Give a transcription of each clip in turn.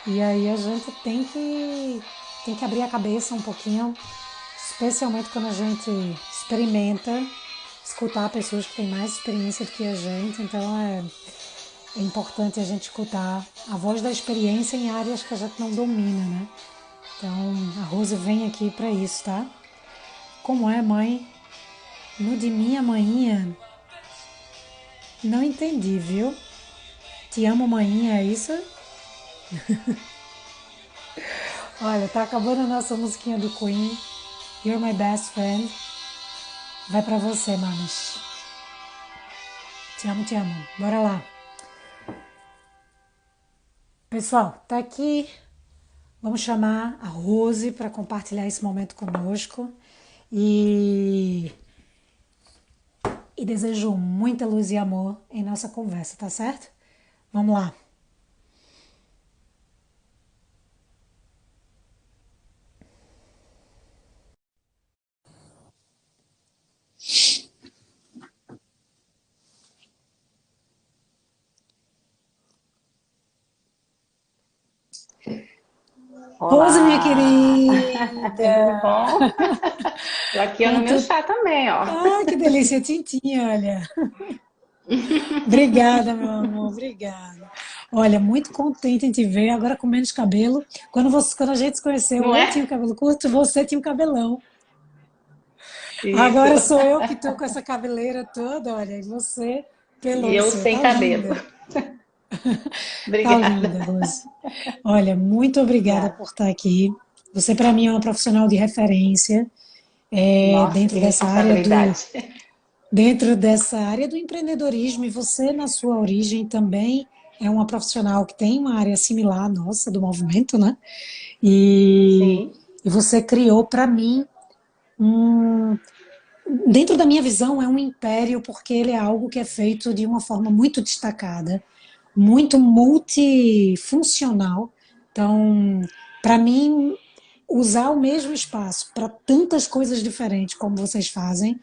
e aí a gente tem que abrir a cabeça um pouquinho, especialmente quando a gente experimenta, escutar pessoas que têm mais experiência do que a gente, então é importante a gente escutar a voz da experiência em áreas que a gente não domina, né? Então a Rose vem aqui para isso, tá? Como é, mãe? No de minha manhinha, não entendi, viu? Te amo, manhinha, é isso? Olha, tá acabando a nossa musiquinha do Queen. You're my best friend. Vai pra você, mames. Te amo, te amo. Bora lá. Pessoal, tá aqui. Vamos chamar a Rose para compartilhar esse momento conosco. E, e desejo muita luz e amor em nossa conversa, tá certo? Vamos lá. Rose, minha Olá! Tudo querida! bom? Tô aqui no meu Quanto... chá também, ó. Ai, que delícia, tintinha, olha. Obrigada, meu amor, obrigada. Olha, muito contente em te ver, agora com menos cabelo. Quando a gente se conheceu, Não eu é? tinha o cabelo curto, você tinha o cabelão. Isso. Agora sou eu que tô com essa cabeleira toda, olha, e você E eu pelúcia, sem tá cabelo. linda. Tá linda, Obrigada. Rose. Olha, muito obrigada Obrigada. por estar aqui. Você, para mim, é uma profissional de referência Nossa, dentro que dessa área do responsabilidade. Dentro dessa área do empreendedorismo, e você, na sua origem, também é uma profissional que tem uma área similar à nossa, do movimento, né? E, Sim, e você criou para mim, um, dentro da minha visão, é um império, porque ele é algo que é feito de uma forma muito destacada, muito multifuncional. Então, para mim, usar o mesmo espaço para tantas coisas diferentes como vocês fazem,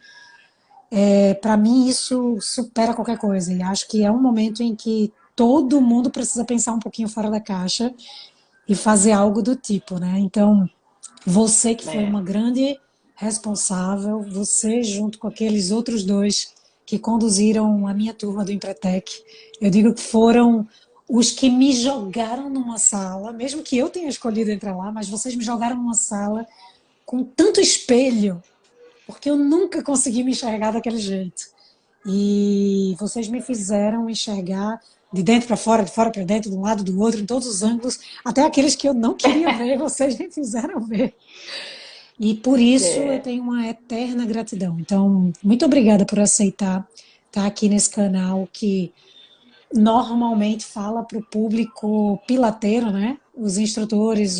para mim isso supera qualquer coisa. E acho que é um momento em que todo mundo precisa pensar um pouquinho fora da caixa e fazer algo do tipo, né? Então, você que foi é. uma grande responsável, você junto com aqueles outros dois que conduziram a minha turma do Empretec, eu digo que foram os que me jogaram numa sala, mesmo que eu tenha escolhido entrar lá, mas vocês me jogaram numa sala com tanto espelho, porque eu nunca consegui me enxergar daquele jeito. E vocês me fizeram enxergar de dentro para fora, de fora para dentro, de um lado do outro, em todos os ângulos, até aqueles que eu não queria ver, vocês me fizeram ver. E por isso eu É. tenho uma eterna gratidão. Então, muito obrigada por aceitar estar aqui nesse canal que normalmente fala para o público pilateiro, né? Os instrutores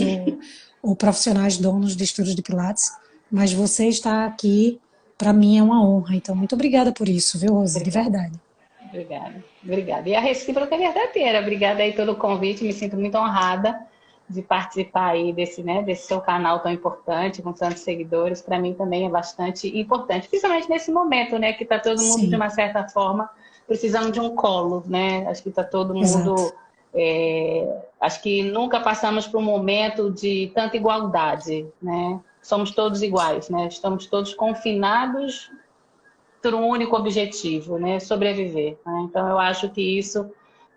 ou profissionais donos de estudos de Pilates. Mas você está aqui, para mim é uma honra. Então, muito obrigada por isso, viu, Rose? De Obrigada. verdade. Obrigada. Obrigada. E a recíproca é verdadeira. Obrigada aí pelo convite. Me sinto muito honrada de participar aí desse, né, desse seu canal tão importante, com tantos seguidores. Para mim também é bastante importante, principalmente nesse momento, né, que está todo mundo de Sim, uma certa forma precisando de um colo, né? Acho que está todo exato. mundo, acho que nunca passamos por um momento de tanta igualdade, né? Somos todos iguais, né? Estamos todos confinados por um único objetivo, né? Sobreviver. Né? Então, eu acho que isso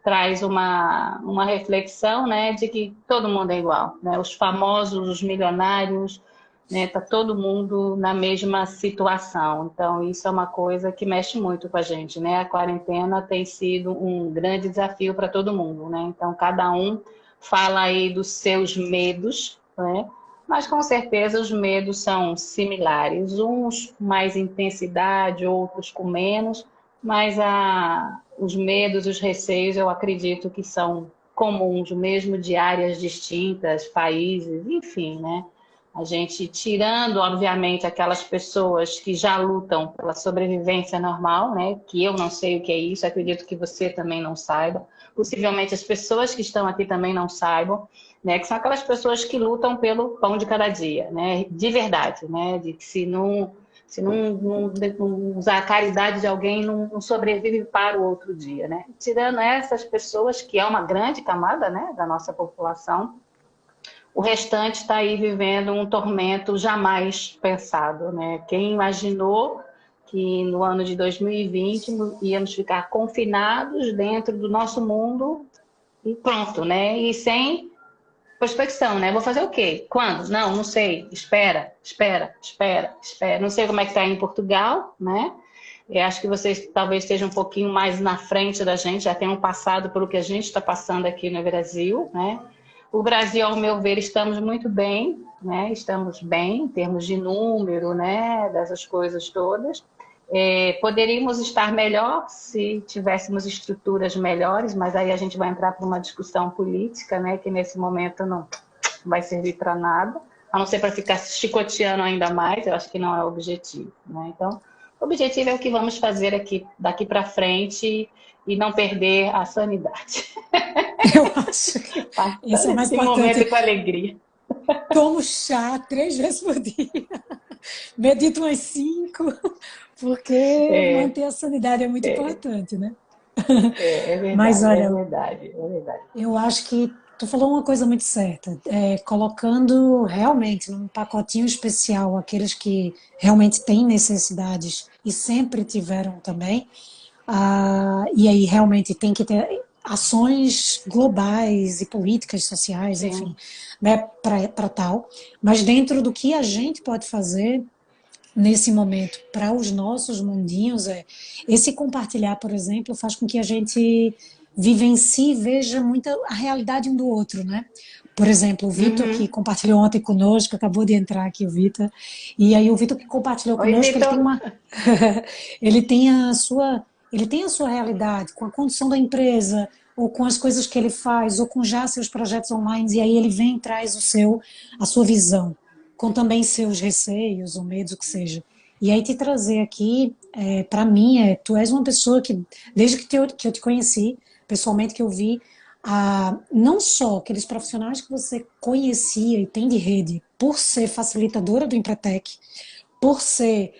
traz uma reflexão, né, de que todo mundo é igual, né? Os famosos, os milionários, né? Tá todo mundo na mesma situação. Então, isso é uma coisa que mexe muito com a gente, né? A quarentena tem sido um grande desafio para todo mundo, né? Então, cada um fala aí dos seus medos, né? Mas com certeza os medos são similares, uns com mais intensidade, outros com menos, mas os medos, os receios, eu acredito que são comuns, mesmo de áreas distintas, países, enfim, né? A gente tirando, obviamente, aquelas pessoas que já lutam pela sobrevivência normal, né? Que eu não sei o que é isso, acredito que você também não saiba. Possivelmente as pessoas que estão aqui também não saibam, né? Que são aquelas pessoas que lutam pelo pão de cada dia, né? De verdade, né? De que se não Se não usar a caridade de alguém, não sobrevive para o outro dia, né? Tirando essas pessoas, que é uma grande camada, né, da nossa população, o restante está aí vivendo um tormento jamais pensado, né? Quem imaginou que no ano de 2020 íamos ficar confinados dentro do nosso mundo e pronto, né? E sem prospecção, né? Vou fazer o quê? Quando? Não sei. Espera. Não sei como é que está em Portugal, né? Eu acho que vocês talvez estejam um pouquinho mais na frente da gente, já tenham passado pelo que a gente está passando aqui no Brasil, né? O Brasil, ao meu ver, estamos muito bem, né? Estamos bem em termos de número, né? Dessas coisas todas. Poderíamos estar melhor se tivéssemos estruturas melhores, mas aí a gente vai entrar para uma discussão política, né? Que nesse momento não vai servir para nada, a não ser para ficar se chicoteando ainda mais. Eu acho que não é o objetivo, né? Então, o objetivo é o que vamos fazer aqui, daqui para frente, e não perder a sanidade. Eu acho que isso é mais esse importante. momento com alegria. Tomo chá 3 vezes por dia, medito umas 5, porque manter a sanidade é muito importante, né? É verdade, Mas olha, é verdade. eu acho que tu falou uma coisa muito certa, colocando realmente num pacotinho especial aqueles que realmente têm necessidades e sempre tiveram também, e aí realmente tem que ter ações globais e políticas sociais, Sim. enfim, né, para tal, mas dentro do que a gente pode fazer nesse momento para os nossos mundinhos, esse compartilhar, por exemplo, faz com que a gente vivencie e veja muito a realidade um do outro, né? Por exemplo, o Vitor, que compartilhou ontem conosco, acabou de entrar aqui, o Vitor, e aí o Vitor que compartilhou Oi, conosco, Vitor. ele tem a sua realidade com a condição da empresa, ou com as coisas que ele faz, ou com já seus projetos online, e aí ele vem e traz a sua visão, com também seus receios ou medos, o que seja. E aí te trazer aqui, para mim, tu és uma pessoa que, desde que eu te conheci, pessoalmente que eu vi, não só aqueles profissionais que você conhecia e tem de rede, por ser facilitadora do Empretec, por ser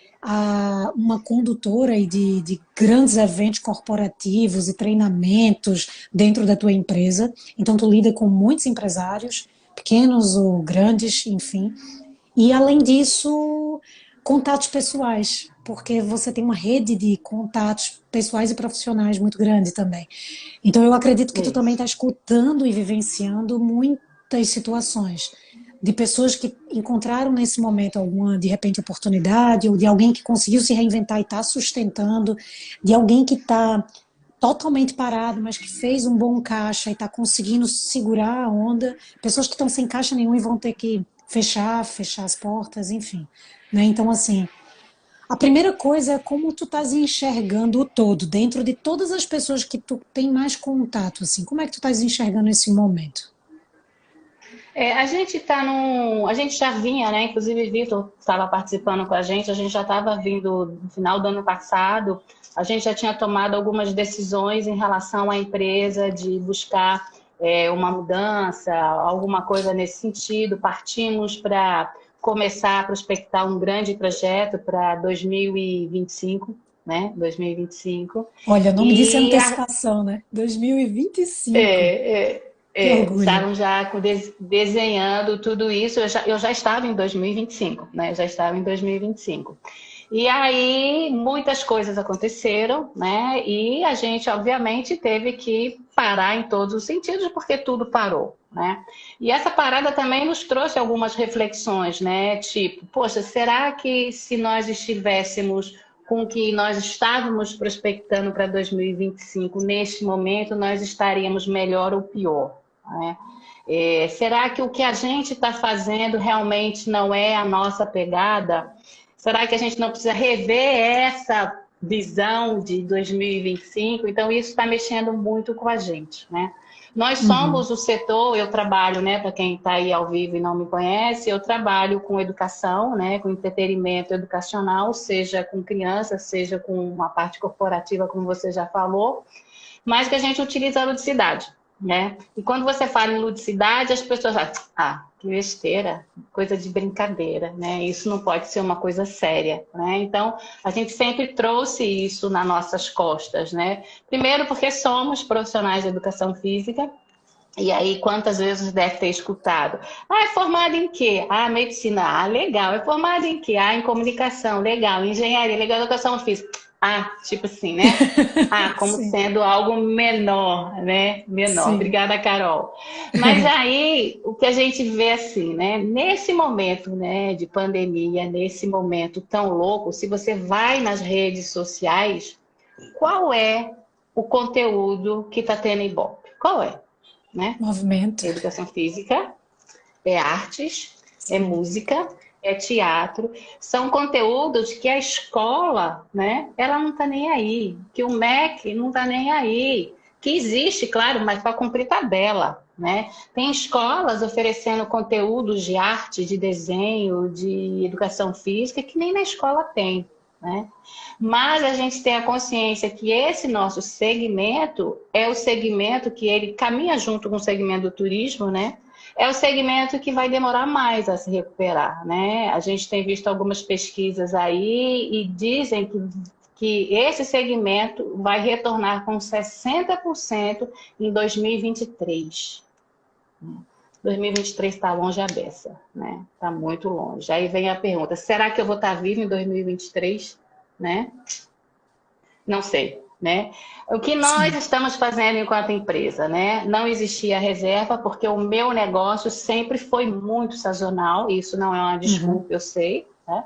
uma condutora de grandes eventos corporativos e treinamentos dentro da tua empresa. Então, tu lida com muitos empresários, pequenos ou grandes, enfim. E, além disso, contatos pessoais, porque você tem uma rede de contatos pessoais e profissionais muito grande também. Então, eu acredito que tu também está escutando e vivenciando muitas situações de pessoas que encontraram nesse momento alguma, de repente, oportunidade, ou de alguém que conseguiu se reinventar e está sustentando, de alguém que está totalmente parado, mas que fez um bom caixa e está conseguindo segurar a onda, pessoas que estão sem caixa nenhum e vão ter que fechar as portas, enfim. Né? Então, assim, a primeira coisa é como tu estás enxergando o todo, dentro de todas as pessoas que tu tem mais contato, assim, como é que tu estás enxergando esse momento? A gente tá a gente já vinha, né? Inclusive, Vitor estava participando com a gente já estava vindo no final do ano passado, a gente já tinha tomado algumas decisões em relação à empresa de buscar uma mudança, alguma coisa nesse sentido. Partimos para começar a prospectar um grande projeto para 2025, né? 2025. Olha, o nome disso é E antecipação, né? 2025. Que orgulho. estavam já desenhando tudo isso. Eu já estava em 2025, né? Já estava em 2025. E aí muitas coisas aconteceram, né? E a gente, obviamente, teve que parar em todos os sentidos, porque tudo parou, né? E essa parada também nos trouxe algumas reflexões, né? Tipo, poxa, será que se nós estivéssemos com o que nós estávamos prospectando para 2025, neste momento, nós estaríamos melhor ou pior, né? Será que o que a gente está fazendo realmente não é a nossa pegada? Será que a gente não precisa rever essa visão de 2025? Então, isso está mexendo muito com a gente, né? Nós somos o setor, eu trabalho, né, para quem está aí ao vivo e não me conhece, eu trabalho com educação, né, com entretenimento educacional, seja com crianças, seja com uma parte corporativa, como você já falou, mas que a gente utiliza a ludicidade, né? E quando você fala em ludicidade, as pessoas já, que besteira, coisa de brincadeira, né? Isso não pode ser uma coisa séria, né? Então, a gente sempre trouxe isso nas nossas costas, né? Primeiro porque somos profissionais de educação física, e aí quantas vezes deve ter escutado? Ah, é formado em quê? Ah, medicina, ah, legal. É formado em quê? Ah, em comunicação, legal. Engenharia, legal. Educação física. Ah, tipo assim, né? Ah, como Sim, sendo algo menor, né? Menor. sim. Obrigada, Carol. Mas aí, o que a gente vê assim, né? Nesse momento, né, de pandemia, nesse momento tão louco, se você vai nas redes sociais, qual é o conteúdo que está tendo Ibope? Qual é? Né? Movimento. É educação física, é artes, é Sim. música, é teatro. São conteúdos que a escola, né, ela não está nem aí, que o MEC não está nem aí, que existe, claro, mas para cumprir tabela. Né? Tem escolas oferecendo conteúdos de arte, de desenho, de educação física, que nem na escola tem. Né? Mas a gente tem a consciência que esse nosso segmento é o segmento que ele caminha junto com o segmento do turismo, né? É o segmento que vai demorar mais a se recuperar, né? A gente tem visto algumas pesquisas aí e dizem que esse segmento vai retornar com 60% em 2023. 2023 está longe a beça, né? Está muito longe. Aí vem a pergunta: será que eu vou estar vivo em 2023? Né? Não sei, né? O que nós Sim. estamos fazendo enquanto empresa, né? Não existia reserva, porque o meu negócio sempre foi muito sazonal, isso não é uma Uhum. desculpa, eu sei, né?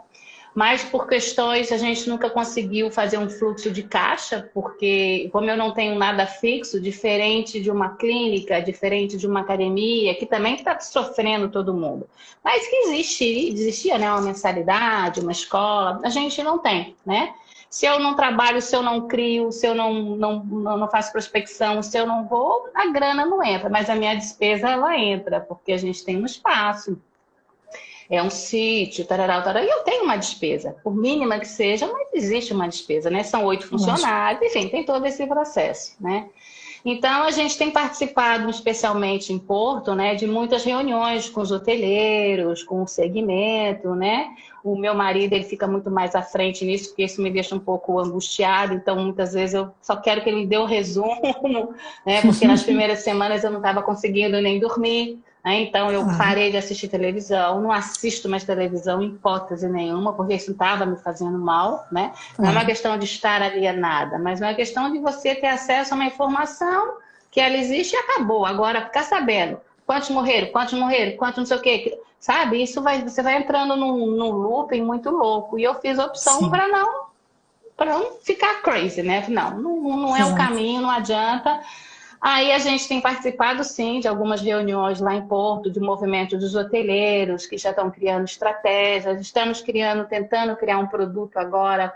Mas por questões, a gente nunca conseguiu fazer um fluxo de caixa, porque como eu não tenho nada fixo, diferente de uma clínica, diferente de uma academia, que também está sofrendo todo mundo, mas que existia, né, uma mensalidade, uma escola, a gente não tem, né? Se eu não trabalho, se eu não crio, se eu não faço prospecção, se eu não vou, a grana não entra, mas a minha despesa ela entra, porque a gente tem um espaço, é um sítio, tarará, tarará, e eu tenho uma despesa, por mínima que seja, mas existe uma despesa, né? São 8 Lógico. funcionários, enfim, tem todo esse processo, né? Então, a gente tem participado, especialmente em Porto, né, de muitas reuniões com os hoteleiros, com o segmento, né? O meu marido, ele fica muito mais à frente nisso, porque isso me deixa um pouco angustiado, então muitas vezes eu só quero que ele me dê o resumo, né? Porque nas primeiras semanas eu não estava conseguindo nem dormir, né? Então eu Claro, parei de assistir televisão, não assisto mais televisão em hipótese nenhuma, porque isso estava me fazendo mal, né? Não é uma claro. questão de estar alienada, mas é uma questão de você ter acesso a uma informação que ela existe e acabou. Agora, ficar sabendo quantos morreram, quantos não sei o quê, sabe? Você vai entrando num looping muito louco. E eu fiz a opção Sim. para não ficar crazy, né? Não é o Exato. caminho, não adianta. Aí a gente tem participado, sim, de algumas reuniões lá em Porto, de movimento dos hoteleiros, que já estão criando estratégias. Estamos tentando criar um produto agora,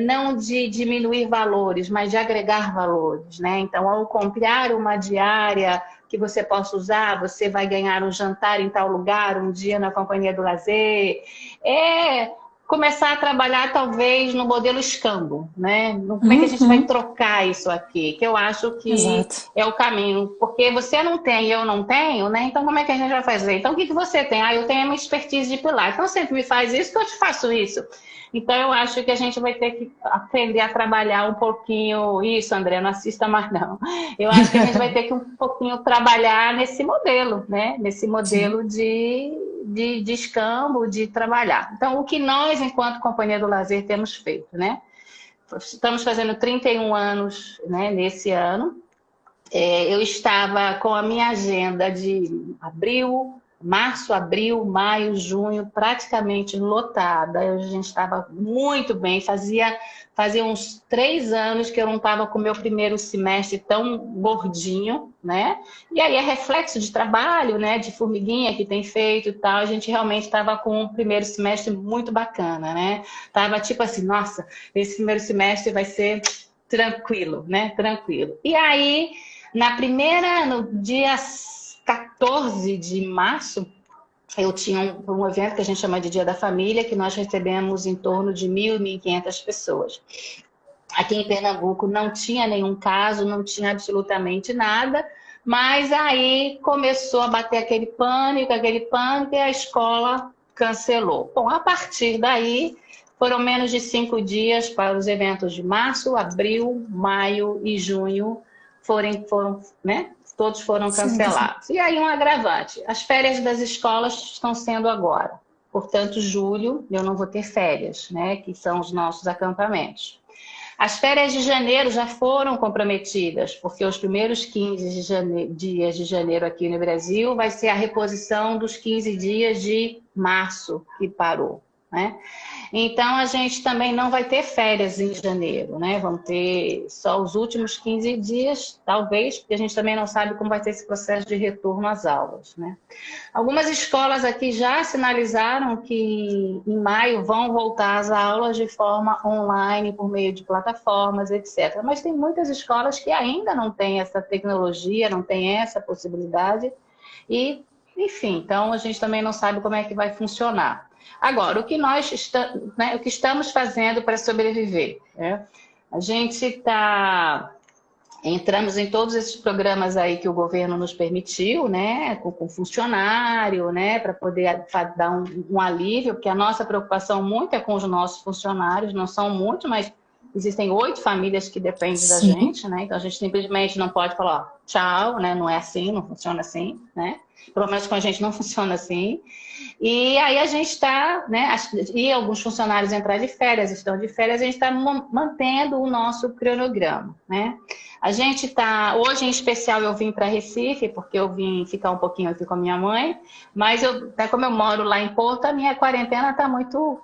não de diminuir valores, mas de agregar valores, né? Então, ao comprar uma diária que você possa usar, você vai ganhar um jantar em tal lugar, um dia na companhia do lazer. É começar a trabalhar talvez no modelo escambo, né? Como é que a gente vai Uhum. trocar isso aqui? Que eu acho que Exato. é o caminho, porque você não tem e eu não tenho, né? Então como é que a gente vai fazer? Então o que você tem? Ah, eu tenho a minha expertise de pilar. Então sempre me faz isso que eu te faço isso. Então eu acho que a gente vai ter que aprender a trabalhar um pouquinho isso, André, não assista mais não. Eu acho que a gente vai ter que um pouquinho trabalhar nesse modelo, né? Nesse Sim. modelo de escambo, de trabalhar. Então, o que nós, enquanto Companhia do Lazer, temos feito, né? Estamos fazendo 31 anos, né, nesse ano. Eu estava com a minha agenda de março, abril, maio, junho, praticamente lotada. A gente estava muito bem. Fazia uns 3 anos que eu não estava com o meu primeiro semestre tão gordinho, né? E aí é reflexo de trabalho, né? De formiguinha que tem feito e tal. A gente realmente estava com um primeiro semestre muito bacana, né? Tava tipo assim, nossa, esse primeiro semestre vai ser tranquilo, né? Tranquilo. E aí no dia 14 de março, eu tinha um evento que a gente chama de Dia da Família, que nós recebemos em torno de 1.000, 1.500 pessoas. Aqui em Pernambuco não tinha nenhum caso, não tinha absolutamente nada, Mas aí começou a bater aquele pânico, e a escola cancelou. Bom, a partir daí, foram menos de 5 dias para os eventos de março, abril, maio e junho, né? Todos foram Sim, sim. cancelados. E aí um agravante, as férias das escolas estão sendo agora. Portanto, julho eu não vou ter férias, né? Que são os nossos acampamentos. As férias de janeiro já foram comprometidas, porque os primeiros 15 dias de janeiro aqui no Brasil vai ser a reposição dos 15 dias de março que parou, né? Então, a gente também não vai ter férias em janeiro, né? Vamos ter só os últimos 15 dias, talvez, porque a gente também não sabe como vai ser esse processo de retorno às aulas, né? Algumas escolas aqui já sinalizaram que em maio vão voltar às aulas de forma online, por meio de plataformas, etc. Mas tem muitas escolas que ainda não têm essa tecnologia, não têm essa possibilidade. E, enfim, então a gente também não sabe como é que vai funcionar. Agora, o que estamos fazendo para sobreviver? Né? A gente entramos em todos esses programas aí que o governo nos permitiu, né, com funcionário, né, para poder dar um alívio, porque a nossa preocupação muito é com os nossos funcionários, não são muitos, mas existem 8 famílias que dependem da Sim. gente, né, então a gente simplesmente não pode falar, ó, tchau, né, não é assim, não funciona assim, né, pelo menos com a gente não funciona assim. E aí a gente está, né, e alguns funcionários entraram de férias, estão de férias, a gente está mantendo o nosso cronograma, né. A gente está, hoje em especial eu vim para Recife, porque eu vim ficar um pouquinho aqui com a minha mãe, mas como eu moro lá em Porto, a minha quarentena está muito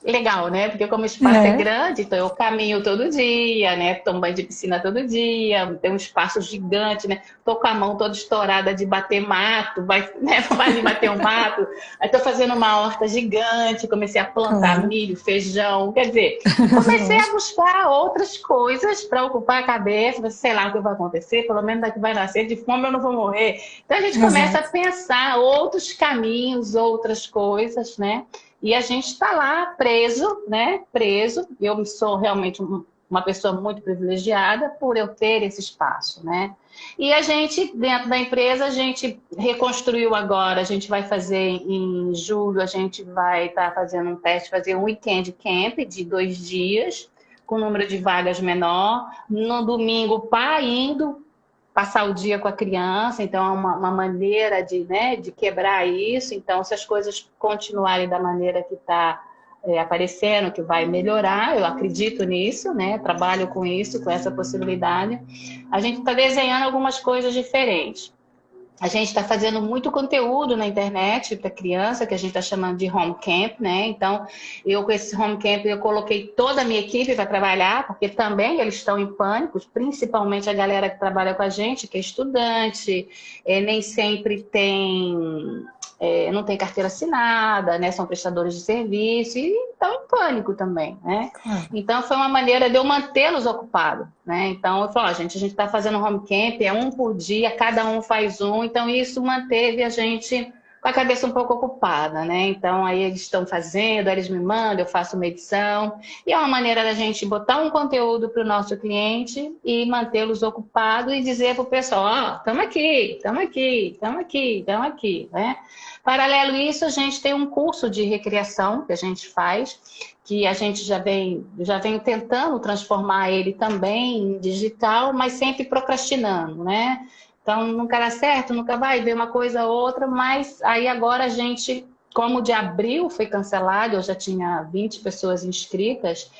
legal, né? Porque como o espaço é É. grande, então eu caminho todo dia, né? Tomo banho de piscina todo dia, tem um espaço gigante, né? Tô com a mão toda estourada de bater mato, né? Vai ali bater um mato. Aí tô fazendo uma horta gigante, comecei a plantar Claro. milho, feijão, quer dizer, comecei a Lógico. buscar outras coisas para ocupar a cabeça, sei lá o que vai acontecer, pelo menos daqui vai nascer, de fome eu não vou morrer. Então a gente começa a Exato. pensar outros caminhos, outras coisas, né? E a gente está lá preso, né? Preso. Eu sou realmente uma pessoa muito privilegiada por eu ter esse espaço, né? E a gente, dentro da empresa, a gente reconstruiu agora, a gente vai fazer em julho, a gente vai estar fazendo um teste, fazer um weekend camp de 2 dias, com número de vagas menor. No domingo, o pai indo passar o dia com a criança, então é uma maneira de, né, de quebrar isso. Então, se as coisas continuarem da maneira que está aparecendo, que vai melhorar, eu acredito nisso, né? Trabalho com isso, com essa possibilidade. A gente está desenhando algumas coisas diferentes. A gente está fazendo muito conteúdo na internet para criança, que a gente está chamando de home camp, né? Então, eu com esse home camp, eu coloquei toda a minha equipe para trabalhar, porque também eles estão em pânico, principalmente a galera que trabalha com a gente, que é estudante, nem sempre não tem carteira assinada, né? São prestadores de serviço e estão em pânico também, né? Claro. Então, foi uma maneira de eu mantê-los ocupados, né? Então, eu falo, a gente está fazendo home camp, é um por dia, cada um faz um, então isso manteve a gente com a cabeça um pouco ocupada, né? Então, aí eles estão fazendo, aí eles me mandam, eu faço uma edição, e é uma maneira da gente botar um conteúdo para o nosso cliente e mantê-los ocupados e dizer para o pessoal, ó, estamos aqui, estamos aqui, estamos aqui, estamos aqui, né? Paralelo a isso, a gente tem um curso de recriação que a gente faz, que a gente já vem tentando transformar ele também em digital, mas sempre procrastinando, né? Então, nunca dá certo, nunca vai ver uma coisa ou outra, mas aí agora a gente, como de abril foi cancelado, eu já tinha 20 pessoas inscritas,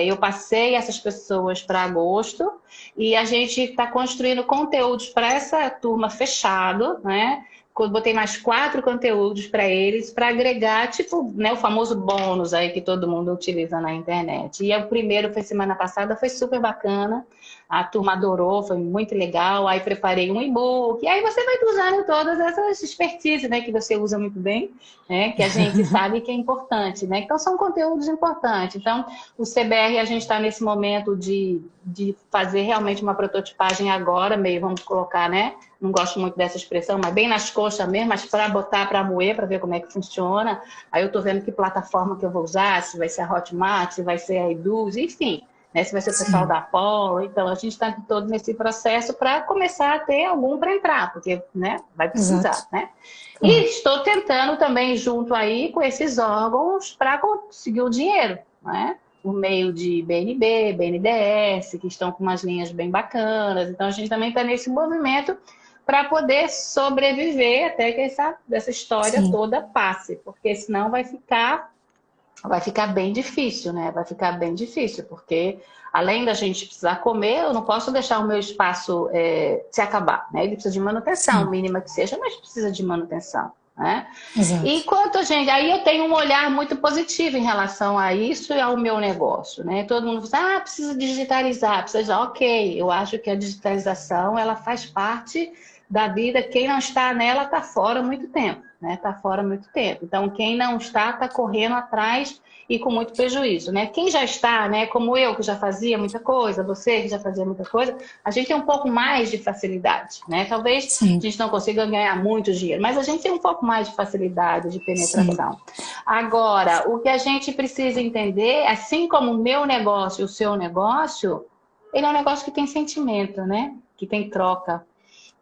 eu passei essas pessoas para agosto e a gente está construindo conteúdos para essa turma fechado, né? Botei mais 4 conteúdos para eles, para agregar, tipo, né, o famoso bônus aí que todo mundo utiliza na internet. E o primeiro foi semana passada, foi super bacana. A turma adorou, foi muito legal. Aí preparei um e-book. E aí você vai usando todas essas expertise, né, que você usa muito bem, né, que a gente sabe que é importante, né? Então são conteúdos importantes. Então, o CBR, a gente está nesse momento de fazer realmente uma prototipagem agora, meio, vamos colocar, né? Não gosto muito dessa expressão, mas bem nas coxas mesmo, mas para botar, para moer, para ver como é que funciona. Aí eu estou vendo que plataforma que eu vou usar, se vai ser a Hotmart, se vai ser a Eduz, enfim. né? Se vai ser o pessoal Sim, da Apollo. Então, a gente está todo nesse processo para começar a ter algum para entrar, porque, né, vai exato, precisar, né? E claro. estou tentando também, junto aí com esses órgãos, para conseguir o dinheiro, né? Por meio de BNB, BNDES, que estão com umas linhas bem bacanas. Então, a gente também está nesse movimento para poder sobreviver até que dessa história Sim, toda passe, porque senão vai ficar bem difícil, né? Vai ficar bem difícil, porque além da gente precisar comer, eu não posso deixar o meu espaço se acabar, né? Ele precisa de manutenção, sim, mínima que seja, mas precisa de manutenção, né? E exato. quanto a gente, aí eu tenho um olhar muito positivo em relação a isso e ao meu negócio, né? Todo mundo fala, precisa digitalizar, precisa, ok, eu acho que a digitalização, ela faz parte da vida, quem não está nela está fora há muito tempo, né? Está fora há muito tempo. Então, quem não está correndo atrás e com muito prejuízo, né? Quem já está, né? Como eu, que já fazia muita coisa, você que já fazia muita coisa, a gente tem um pouco mais de facilidade, né? Talvez a Sim, gente não consiga ganhar muito dinheiro, mas a gente tem um pouco mais de facilidade de sim, penetração. Agora, o que a gente precisa entender, assim como o meu negócio e o seu negócio, ele é um negócio que tem sentimento, né? Que tem troca,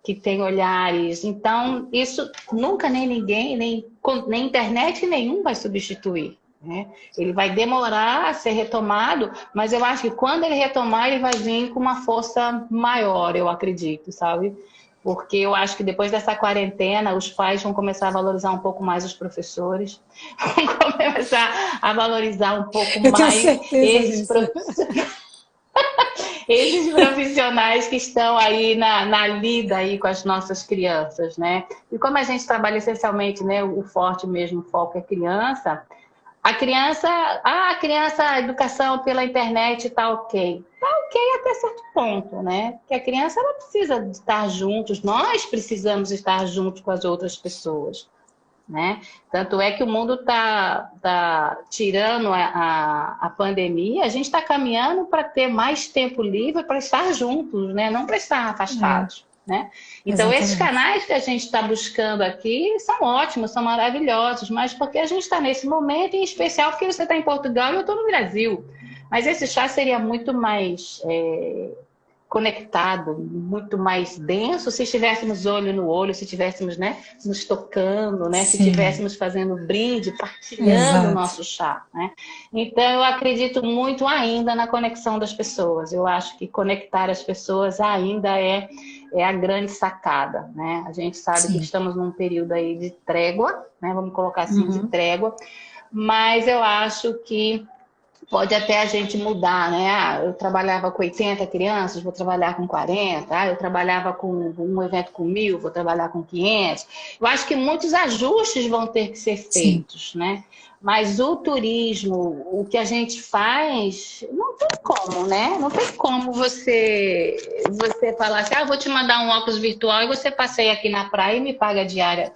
que tem olhares. Então, isso nunca nem ninguém, nem internet nenhum vai substituir. Né? Ele vai demorar a ser retomado, mas eu acho que quando ele retomar, ele vai vir com uma força maior, eu acredito, sabe? Porque eu acho que depois dessa quarentena, os pais vão começar a valorizar um pouco mais os professores, vão começar a valorizar um pouco eu tenho mais certeza esses disso. professores. Esses profissionais que estão aí na lida aí com as nossas crianças, né? E como a gente trabalha essencialmente, né, o forte mesmo, o foco é criança, a educação pela internet tá ok. Tá ok até certo ponto, né? Porque a criança ela precisa estar juntos, nós precisamos estar juntos com as outras pessoas. Né? Tanto é que o mundo tá tirando a pandemia, a gente está caminhando para ter mais tempo livre para estar juntos, né? Não para estar É, afastados. Né? Então, esses exatamente. canais que a gente está buscando aqui são ótimos, são maravilhosos, mas porque a gente está nesse momento, em especial porque você está em Portugal e eu estou no Brasil. Mas esse chá seria muito mais conectado, muito mais denso, se estivéssemos olho no olho, se estivéssemos, né, nos tocando, né, se Sim, estivéssemos fazendo brinde, partilhando o exato. nosso chá, né? Então eu acredito muito ainda na conexão das pessoas. Eu acho que conectar as pessoas ainda é a grande sacada, né? A gente sabe que Sim. estamos num período aí de trégua, né? Vamos colocar assim, de Uhum. trégua, mas eu acho que pode até a gente mudar, né? Eu trabalhava com 80 crianças, vou trabalhar com 40. Eu trabalhava com um evento com 1.000, vou trabalhar com 500. Eu acho que muitos ajustes vão ter que ser Sim. feitos, né? Mas o turismo, o que a gente faz, não tem como, né? Não tem como você falar assim, vou te mandar um óculos virtual e você passeia aqui na praia e me paga a diária,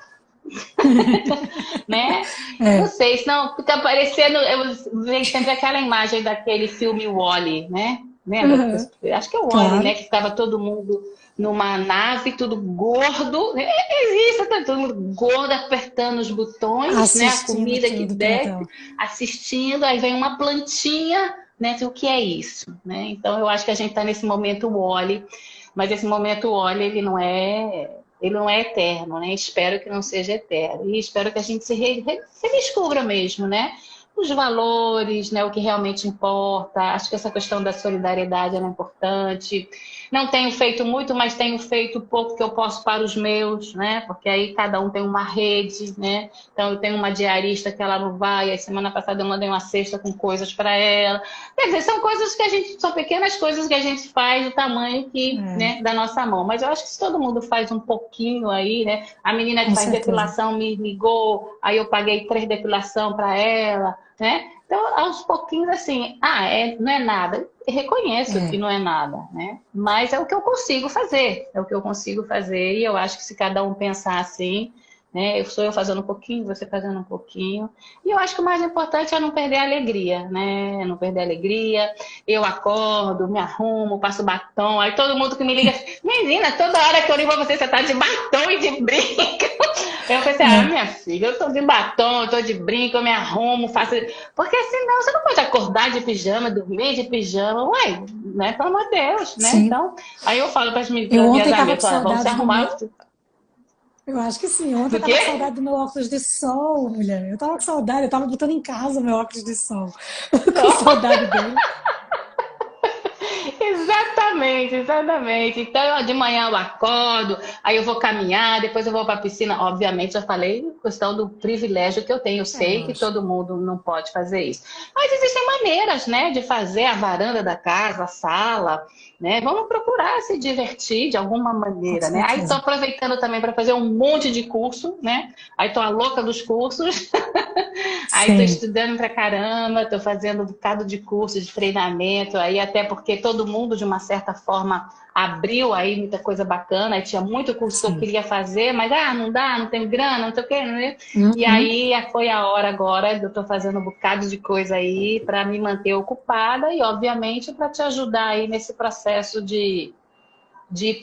né? Não É, sei, senão fica parecendo. Eu vejo sempre aquela imagem daquele filme Wall-E, né? Lembra? uhum. Acho que é o Wall-E, né? Claro. Que ficava todo mundo numa nave, tudo gordo. Existe, tá todo mundo gordo, apertando os botões, né? A Assistindo comida que tudo pela desce, tela. assistindo, aí vem uma plantinha, né? O que é isso? Né? Então eu acho que a gente está nesse momento Wall-E, mas esse momento Wall-E, ele não é eterno, né? Espero que não seja eterno. E espero que a gente se descubra mesmo, né? Os valores, né? O que realmente importa. Acho que essa questão da solidariedade é importante. Não tenho feito muito, mas tenho feito pouco que eu posso para os meus, né? Porque aí cada um tem uma rede, né? Então eu tenho uma diarista que ela não vai. A semana passada eu mandei uma cesta com coisas para ela. Quer dizer, são coisas que são pequenas coisas que a gente faz do tamanho que, É, né, da nossa mão. Mas eu acho que se todo mundo faz um pouquinho aí, né? A menina que com faz certeza. depilação me ligou, aí eu paguei 3 depilação para ela, né? Então, aos pouquinos, assim, não é nada. Eu reconheço que É, não é nada, né? Mas é o que eu consigo fazer, é o que eu consigo fazer, e eu acho que se cada um pensar assim, né? Eu fazendo um pouquinho, você fazendo um pouquinho. E eu acho que o mais importante é não perder a alegria, né? Não perder a alegria. Eu acordo, me arrumo, passo batom, aí todo mundo que me liga, menina, toda hora que eu ligo pra você, você tá de batom e de brinco. Eu pensei, minha filha, eu tô de batom, eu tô de brinco, eu me arrumo, faço. Porque senão você não pode acordar de pijama, dormir de pijama, ué, né? Pelo amor de Deus, né? Sim. Então, aí eu falo para as Eu minhas ontem tava com amigas, olha, vamos se saudade do arrumar. meu. Eu acho que sim. Ontem eu Do tava quê? com saudade do meu óculos de sol, mulher. Eu tava com saudade, eu tava botando em casa o meu óculos de sol. Com saudade dele. Exatamente, exatamente. Então, ó, de manhã eu acordo, aí eu vou caminhar, depois eu vou para a piscina. Obviamente, já falei questão do privilégio que eu tenho. Eu É sei que lógico. todo mundo não pode fazer isso. Mas existem maneiras, né, de fazer a varanda da casa, a sala, né? Vamos procurar se divertir de alguma Com maneira, né? Aí estou certeza. aproveitando também para fazer um monte de curso, né? Aí estou a louca dos cursos. Aí estou Sim. estudando pra caramba, estou fazendo um bocado de curso, de treinamento, aí até porque todo mundo, de uma certa forma, abriu aí muita coisa bacana, aí tinha muito curso que eu Sim. queria fazer, mas não dá, não tenho grana, não sei o quê, né? E Uhum. aí foi a hora agora, eu estou fazendo um bocado de coisa aí para me manter ocupada e, obviamente, para te ajudar aí nesse processo de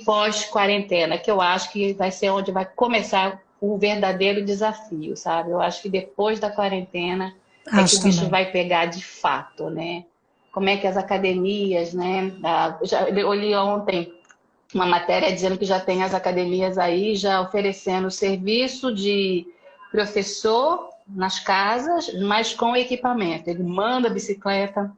pós-quarentena, que eu acho que vai ser onde vai começar o verdadeiro desafio, sabe? Eu acho que depois da quarentena é que o Acho bicho também. vai pegar de fato, né? Como é que as academias, né? Eu li ontem uma matéria dizendo que já tem as academias aí já oferecendo serviço de professor nas casas, mas com equipamento. Ele manda a bicicleta,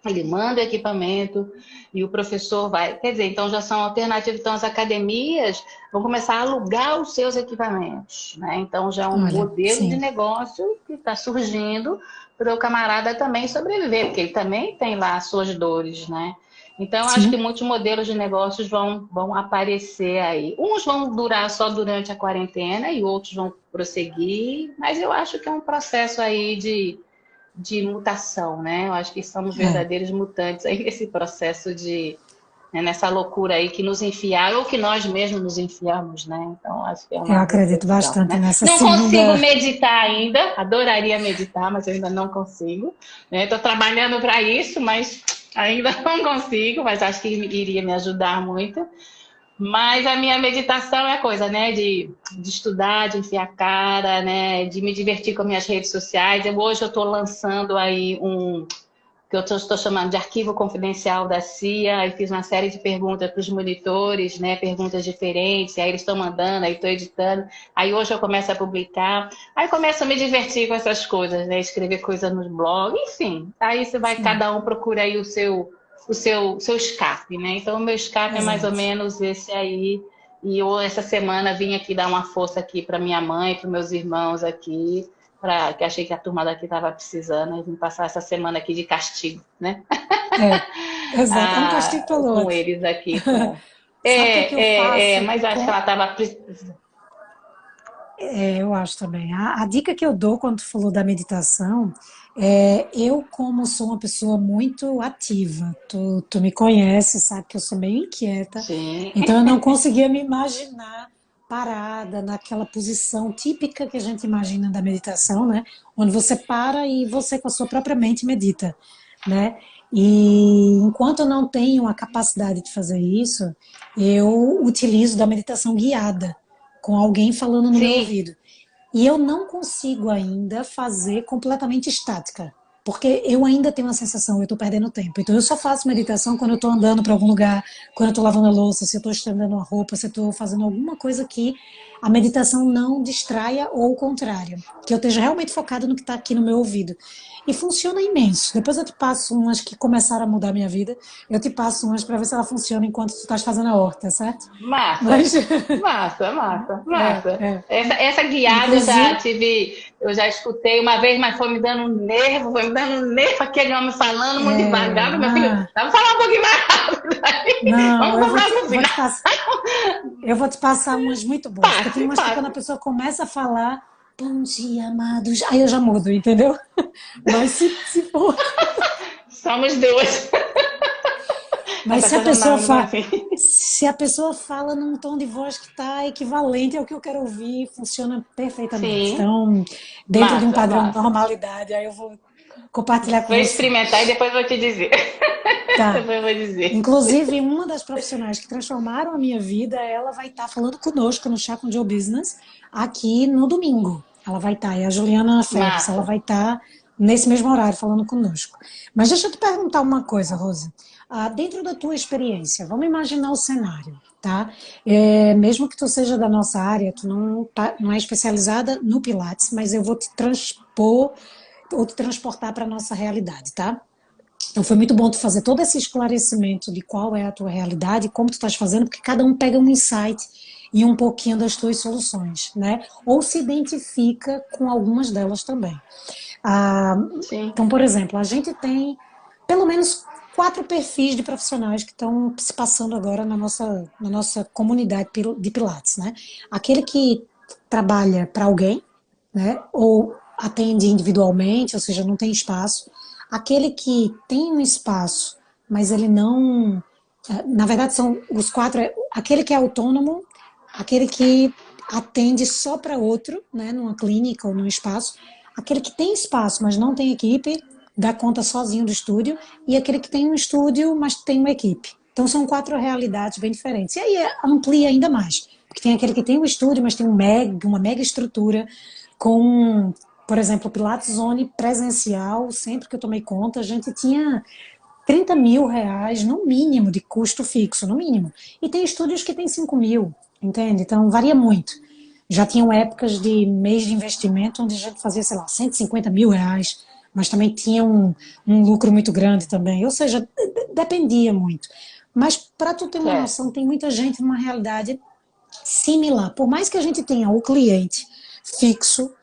ele manda o equipamento e o professor vai. Quer dizer, então já são alternativas. Então as academias vão começar a alugar os seus equipamentos, né? Então já é um Olha, modelo de sim. negócio que está surgindo para o camarada também sobreviver, porque ele também tem lá as suas dores, né? Então acho que Sim. muitos modelos de negócios vão aparecer aí. Uns vão durar só durante a quarentena e outros vão prosseguir, mas eu acho que é um processo aí de mutação, né? Eu acho que somos É. verdadeiros mutantes aí nesse processo né, nessa loucura aí que nos enfiaram ou que nós mesmos nos enfiamos, né? Então acho que é Eu uma acredito reflexão, bastante né? nessa Não consigo segunda. meditar ainda, adoraria meditar, mas eu ainda não consigo, né? Estou trabalhando para isso, mas ainda não consigo, mas acho que iria me ajudar muito. Mas a minha meditação é a coisa, né? De estudar, de enfiar a cara, né? De me divertir com as minhas redes sociais. Hoje eu estou lançando aí que eu estou chamando de arquivo confidencial da CIA, aí fiz uma série de perguntas para os monitores, né? Perguntas diferentes, aí eles estão mandando, aí estou editando. Aí hoje eu começo a publicar, aí começo a me divertir com essas coisas, né? Escrever coisas nos blogs, enfim. Aí você vai, Sim, cada um procura aí o seu escape, né? Então o meu escape é mais ou exato. menos esse aí. E eu essa semana vim aqui dar uma força aqui para minha mãe, para meus irmãos aqui, que achei que a turma daqui estava precisando, e vim passar essa semana aqui de castigo, né? É, exato. É um castigo pelo Com outro. eles aqui. Com... Sabe o que é que eu faço Mas acho que com. ela estava precisando. É, eu acho também. A dica que eu dou quando tu falou da meditação eu, como sou uma pessoa muito ativa, tu me conhece, sabe que eu sou meio inquieta, Sim. então eu não conseguia me imaginar parada naquela posição típica que a gente imagina da meditação, né? Onde você para e você com a sua própria mente medita, né? E enquanto eu não tenho a capacidade de fazer isso, eu utilizo da meditação guiada, com alguém falando no meu Sim. ouvido. E eu não consigo ainda fazer completamente estática, porque eu ainda tenho a sensação, eu estou perdendo tempo. Então eu só faço meditação quando eu estou andando para algum lugar, quando eu estou lavando a louça, se eu estou estendendo uma roupa, se eu estou fazendo alguma coisa que a meditação não distraia ou o contrário, que eu esteja realmente focado no que está aqui no meu ouvido. E funciona imenso. Depois eu te passo umas que começaram a mudar a minha vida. Eu te passo umas para ver se ela funciona enquanto tu estás fazendo a horta, certo? Massa, Mas massa, massa, é, massa. é. Essa guiada eu já Inclusive, tive, eu já escutei uma vez, mas foi me dando um nervo aquele homem falando muito devagar, meu filho, vamos falar um pouquinho mais rápido aí. não, Vamos comprar no vou te final. passar, eu vou te passar umas muito boas, porque tem Passe, umas que quando a passe. pessoa começa a falar, bom dia, amados, aí eu já mudo, entendeu? Mas se for, Somos duas. A mas pessoa já não dá assim. se a pessoa fala num tom de voz que está equivalente ao que eu quero ouvir, funciona perfeitamente. Sim, Então, dentro de um massa, padrão de massa. normalidade, aí eu vou compartilhar com Vou você. experimentar e depois vou te dizer. Tá. Depois eu vou dizer. Inclusive, uma das profissionais que transformaram a minha vida, ela vai estar falando conosco no Chá com Joe Business aqui no domingo. Ela vai estar, é a Juliana Ferres, ela Massa. vai estar nesse mesmo horário falando conosco. Mas deixa eu te perguntar uma coisa, Rosa. Dentro da tua experiência, vamos imaginar o cenário, tá? Mesmo que tu seja da nossa área, tu não é especializada no Pilates, mas eu vou te transpor ou te transportar para a nossa realidade, tá? Então foi muito bom tu fazer todo esse esclarecimento de qual é a tua realidade, como tu estás fazendo, porque cada um pega um insight e um pouquinho das tuas soluções, né? Ou se identifica com algumas delas também. Ah, Sim. então, por exemplo, a gente tem pelo menos 4 perfis de profissionais que estão se passando agora na nossa comunidade de Pilates, né? Aquele que trabalha para alguém, né? Ou atende individualmente, ou seja, não tem espaço. Aquele que tem um espaço, mas ele não. Na verdade, são os 4: aquele que é autônomo, aquele que atende só para outro, né, numa clínica ou num espaço, aquele que tem espaço, mas não tem equipe, dá conta sozinho do estúdio, e aquele que tem um estúdio, mas tem uma equipe. Então são 4 realidades bem diferentes. E aí amplia ainda mais, porque tem aquele que tem um estúdio, mas tem uma mega estrutura com, por exemplo, o Pilates Zone presencial. Sempre que eu tomei conta, a gente tinha 30 mil reais no mínimo de custo fixo, no mínimo. E tem estúdios que tem 5 mil, entende? Então varia muito. Já tinham épocas de mês de investimento onde a gente fazia, sei lá, 150 mil reais, mas também tinha um lucro muito grande também. Ou seja, dependia muito. Mas para tu ter uma Certo. noção, tem muita gente numa realidade similar. Por mais que a gente tenha o cliente fixo,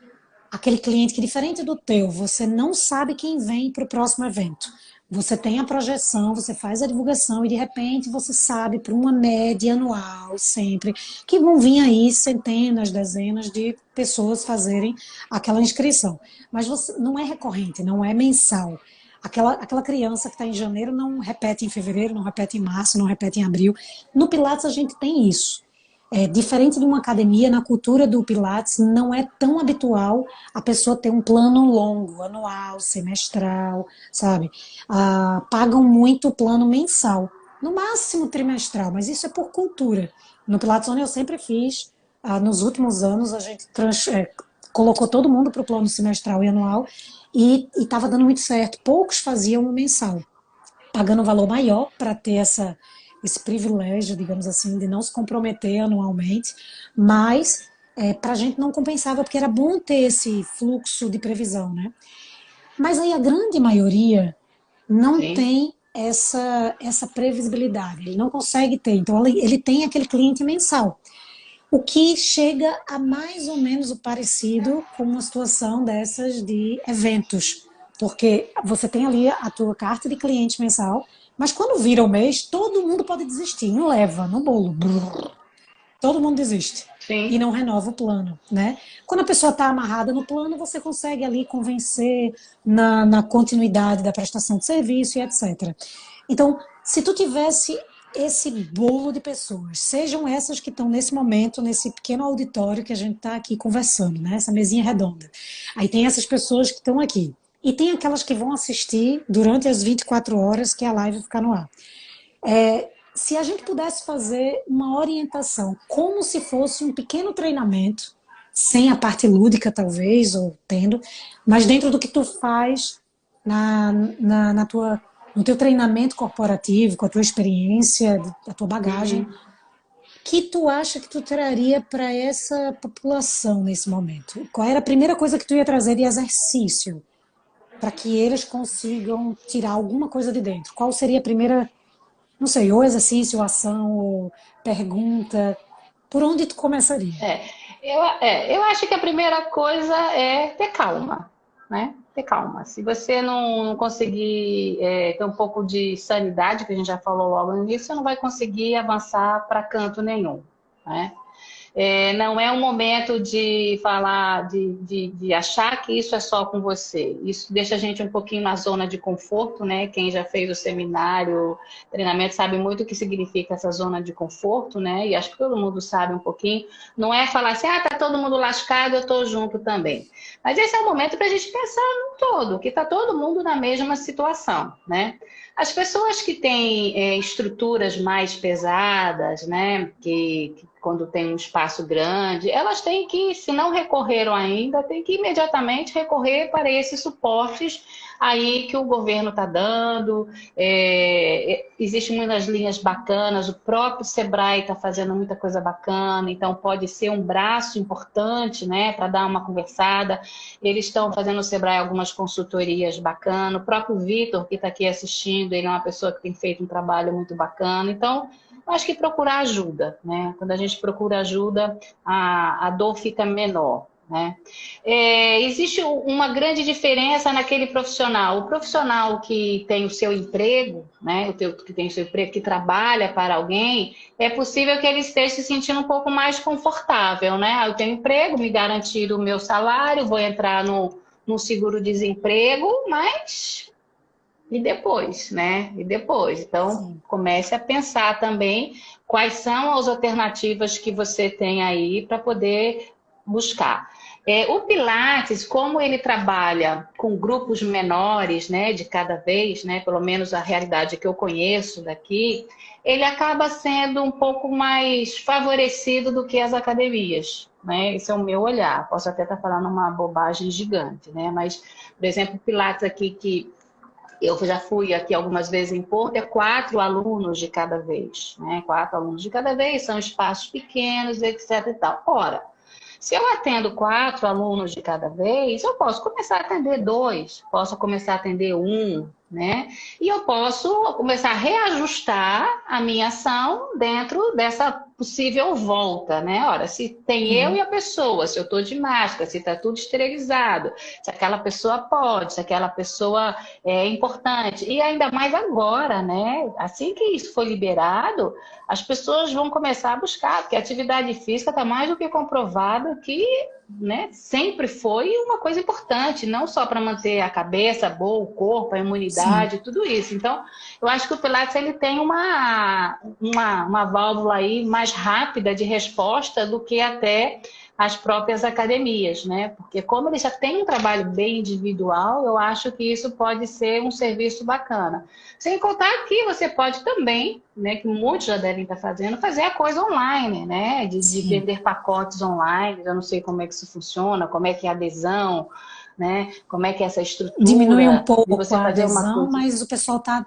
aquele cliente que, diferente do teu, você não sabe quem vem para o próximo evento. Você tem a projeção, você faz a divulgação e de repente você sabe para uma média anual sempre que vão vir aí centenas, dezenas de pessoas fazerem aquela inscrição. Mas você não é recorrente, não é mensal. Aquela criança que está em janeiro não repete em fevereiro, não repete em março, não repete em abril. No Pilates a gente tem isso. Diferente de uma academia, na cultura do Pilates, não é tão habitual a pessoa ter um plano longo, anual, semestral, sabe? Pagam muito o plano mensal, no máximo trimestral, mas isso é por cultura. No Pilates, onde eu sempre fiz, nos últimos anos, a gente colocou todo mundo para o plano semestral e anual e estava dando muito certo. Poucos faziam o mensal, pagando um valor maior para ter esse privilégio, digamos assim, de não se comprometer anualmente, mas para a gente não compensava, porque era bom ter esse fluxo de previsão, né? Mas aí a grande maioria não Sim. tem essa previsibilidade, ele não consegue ter, então ele tem aquele cliente mensal, o que chega a mais ou menos o parecido com uma situação dessas de eventos, porque você tem ali a tua carta de cliente mensal, mas quando vira o mês, todo mundo pode desistir, não leva no bolo, brrr, todo mundo desiste e Sim. não renova o plano, né? Quando a pessoa está amarrada no plano, você consegue ali convencer na continuidade da prestação de serviço e etc. Então, se tu tivesse esse bolo de pessoas, sejam essas que estão nesse momento, nesse pequeno auditório que a gente está aqui conversando, né? Essa mesinha redonda. Aí tem essas pessoas que estão aqui. E tem aquelas que vão assistir durante as 24 horas que a live ficar no ar. Se a gente pudesse fazer uma orientação, como se fosse um pequeno treinamento, sem a parte lúdica talvez, ou tendo, mas dentro do que tu faz na, no teu treinamento corporativo, com a tua experiência, a tua bagagem, Uhum. que tu acha que tu traria para essa população nesse momento? Qual era a primeira coisa que tu ia trazer de exercício para que eles consigam tirar alguma coisa de dentro? Qual seria a primeira, não sei, ou exercício, ou ação, ou pergunta? Por onde tu começaria? Eu acho que a primeira coisa é ter calma, né? Ter calma. Se você não conseguir ter um pouco de sanidade, que a gente já falou logo no início, você não vai conseguir avançar para canto nenhum, né? Não é um momento de falar, de achar que isso é só com você. Isso deixa a gente um pouquinho na zona de conforto, né? Quem já fez o seminário, treinamento, sabe muito o que significa essa zona de conforto, né? E acho que todo mundo sabe um pouquinho. Não é falar assim, tá todo mundo lascado, eu tô junto também. Mas esse é o momento para a gente pensar no todo, que está todo mundo na mesma situação, né? As pessoas que têm estruturas mais pesadas, né, que quando tem um espaço grande, elas têm que, se não recorreram ainda, têm que imediatamente recorrer para esses suportes aí que o governo está dando. Existem muitas linhas bacanas, o próprio Sebrae está fazendo muita coisa bacana, então pode ser um braço importante, né, para dar uma conversada. Eles estão fazendo no Sebrae algumas consultorias bacanas, o próprio Vitor, que está aqui assistindo, ele é uma pessoa que tem feito um trabalho muito bacana. Então, eu acho que procurar ajuda, né? Quando a gente procura ajuda, a dor fica menor, né? Existe uma grande diferença naquele profissional. O profissional que tem o seu emprego, né? Que tem o seu emprego, que trabalha para alguém, é possível que ele esteja se sentindo um pouco mais confortável, né? Eu tenho emprego, me garantiram o meu salário, vou entrar no seguro-desemprego, mas e depois, né? E depois. Então, Sim. comece a pensar também quais são as alternativas que você tem aí para poder buscar. O Pilates, como ele trabalha com grupos menores, né, de cada vez, né, pelo menos a realidade que eu conheço daqui, ele acaba sendo um pouco mais favorecido do que as academias, né? Esse é o meu olhar. Posso até estar falando uma bobagem gigante, né? Mas, por exemplo, o Pilates aqui que eu já fui aqui algumas vezes em Porto, 4 alunos de cada vez, né? 4 alunos de cada vez, são espaços pequenos, etc e tal. Ora, se eu atendo 4 alunos de cada vez, eu posso começar a atender 2, posso começar a atender 1, né? E eu posso começar a reajustar a minha ação dentro dessa possível volta, né? Ora, se tem eu e a pessoa, se eu estou de máscara, se está tudo esterilizado, se aquela pessoa pode, se aquela pessoa é importante. E ainda mais agora, né? Assim que isso for liberado, as pessoas vão começar a buscar, porque a atividade física está mais do que comprovada que, né, sempre foi uma coisa importante, não só para manter a cabeça boa, o corpo, a Sim. imunidade, tudo isso. Então, eu acho que o Pilates ele tem uma válvula aí mais rápida de resposta do que até as próprias academias, né? Porque como ele já tem um trabalho bem individual, eu acho que isso pode ser um serviço bacana. Sem contar que você pode também, né, que muitos já devem estar fazendo, fazer a coisa online, né? De Sim. vender pacotes online. Eu não sei como é que isso funciona, como é que é a adesão, né? Como é que é essa Diminui um estrutura de pouco você a fazer uma adesão, coisa. mas o pessoal tá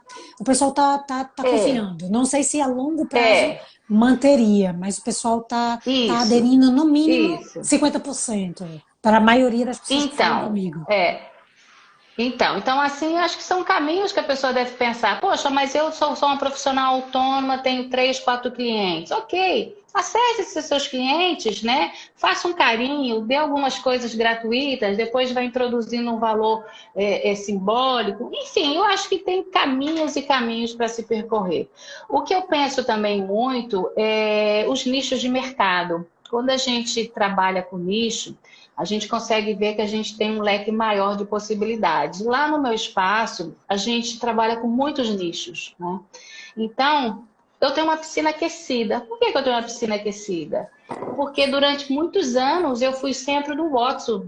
É, confiando. Não sei se a longo prazo é, manteria, mas o pessoal tá isso, aderindo no mínimo isso. 50% para a maioria das pessoas que falam Então, comigo. então, assim, acho que são caminhos que a pessoa deve pensar. Poxa, mas eu sou uma profissional autônoma, tenho 3, 4 clientes. Ok, acesse esses seus clientes, né? Faça um carinho, dê algumas coisas gratuitas, depois vai introduzindo um valor simbólico. Enfim, eu acho que tem caminhos e caminhos para se percorrer. O que eu penso também muito é os nichos de mercado. Quando a gente trabalha com nicho, a gente consegue ver que a gente tem um leque maior de possibilidades. Lá no meu espaço, a gente trabalha com muitos nichos, né? Então, eu tenho uma piscina aquecida. Por que eu tenho uma piscina aquecida? Porque durante muitos anos eu fui sempre no Watson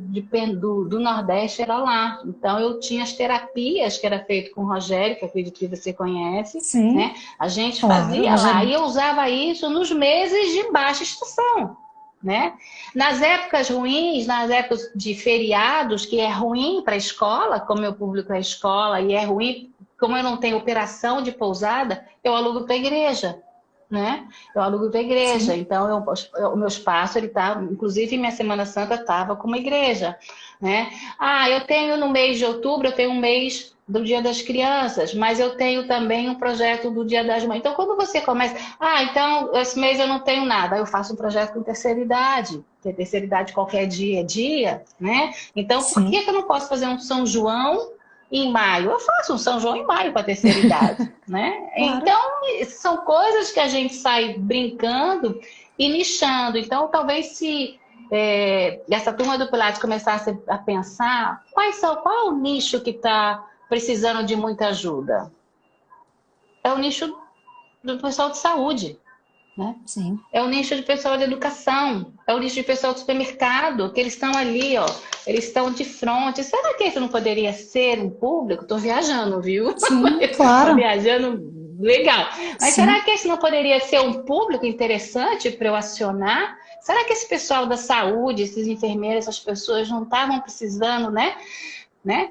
do Nordeste, era lá. Então, eu tinha as terapias que era feito com o Rogério, que eu acredito que você conhece, Sim, né? A gente claro, fazia lá Rogério. e eu usava isso nos meses de baixa estação, né? Nas épocas ruins, nas épocas de feriados, que é ruim para a escola, como meu público é a escola, e é ruim, como eu não tenho operação de pousada, eu alugo para a igreja, né? Eu alugo para a igreja, Sim, então o meu espaço, ele tá, inclusive minha Semana Santa estava com uma igreja, né? Eu tenho no mês de outubro, eu tenho um mês do Dia das Crianças, mas eu tenho também um projeto do Dia das Mães. Então, quando você começa, então esse mês eu não tenho nada, aí eu faço um projeto com terceira idade, porque terceira idade qualquer dia é dia, né? Então, por que sim, eu não posso fazer um São João em maio? Eu faço um São João em maio para a terceira idade, né? claro. Então, são coisas que a gente sai brincando e nichando. Então, talvez se essa turma do Pilates começasse a pensar qual é o nicho que está precisando de muita ajuda? É o nicho do pessoal de saúde, né? Sim. É o nicho de pessoal de educação, é o nicho de pessoal do supermercado, que eles estão ali, ó, eles estão de frente. Será que isso não poderia ser um público? Estou viajando, viu? Sim, Estou claro. viajando legal. Mas será Sim. que esse não poderia ser um público interessante para eu acionar? Será que esse pessoal da saúde, esses enfermeiros, essas pessoas não estavam precisando, né?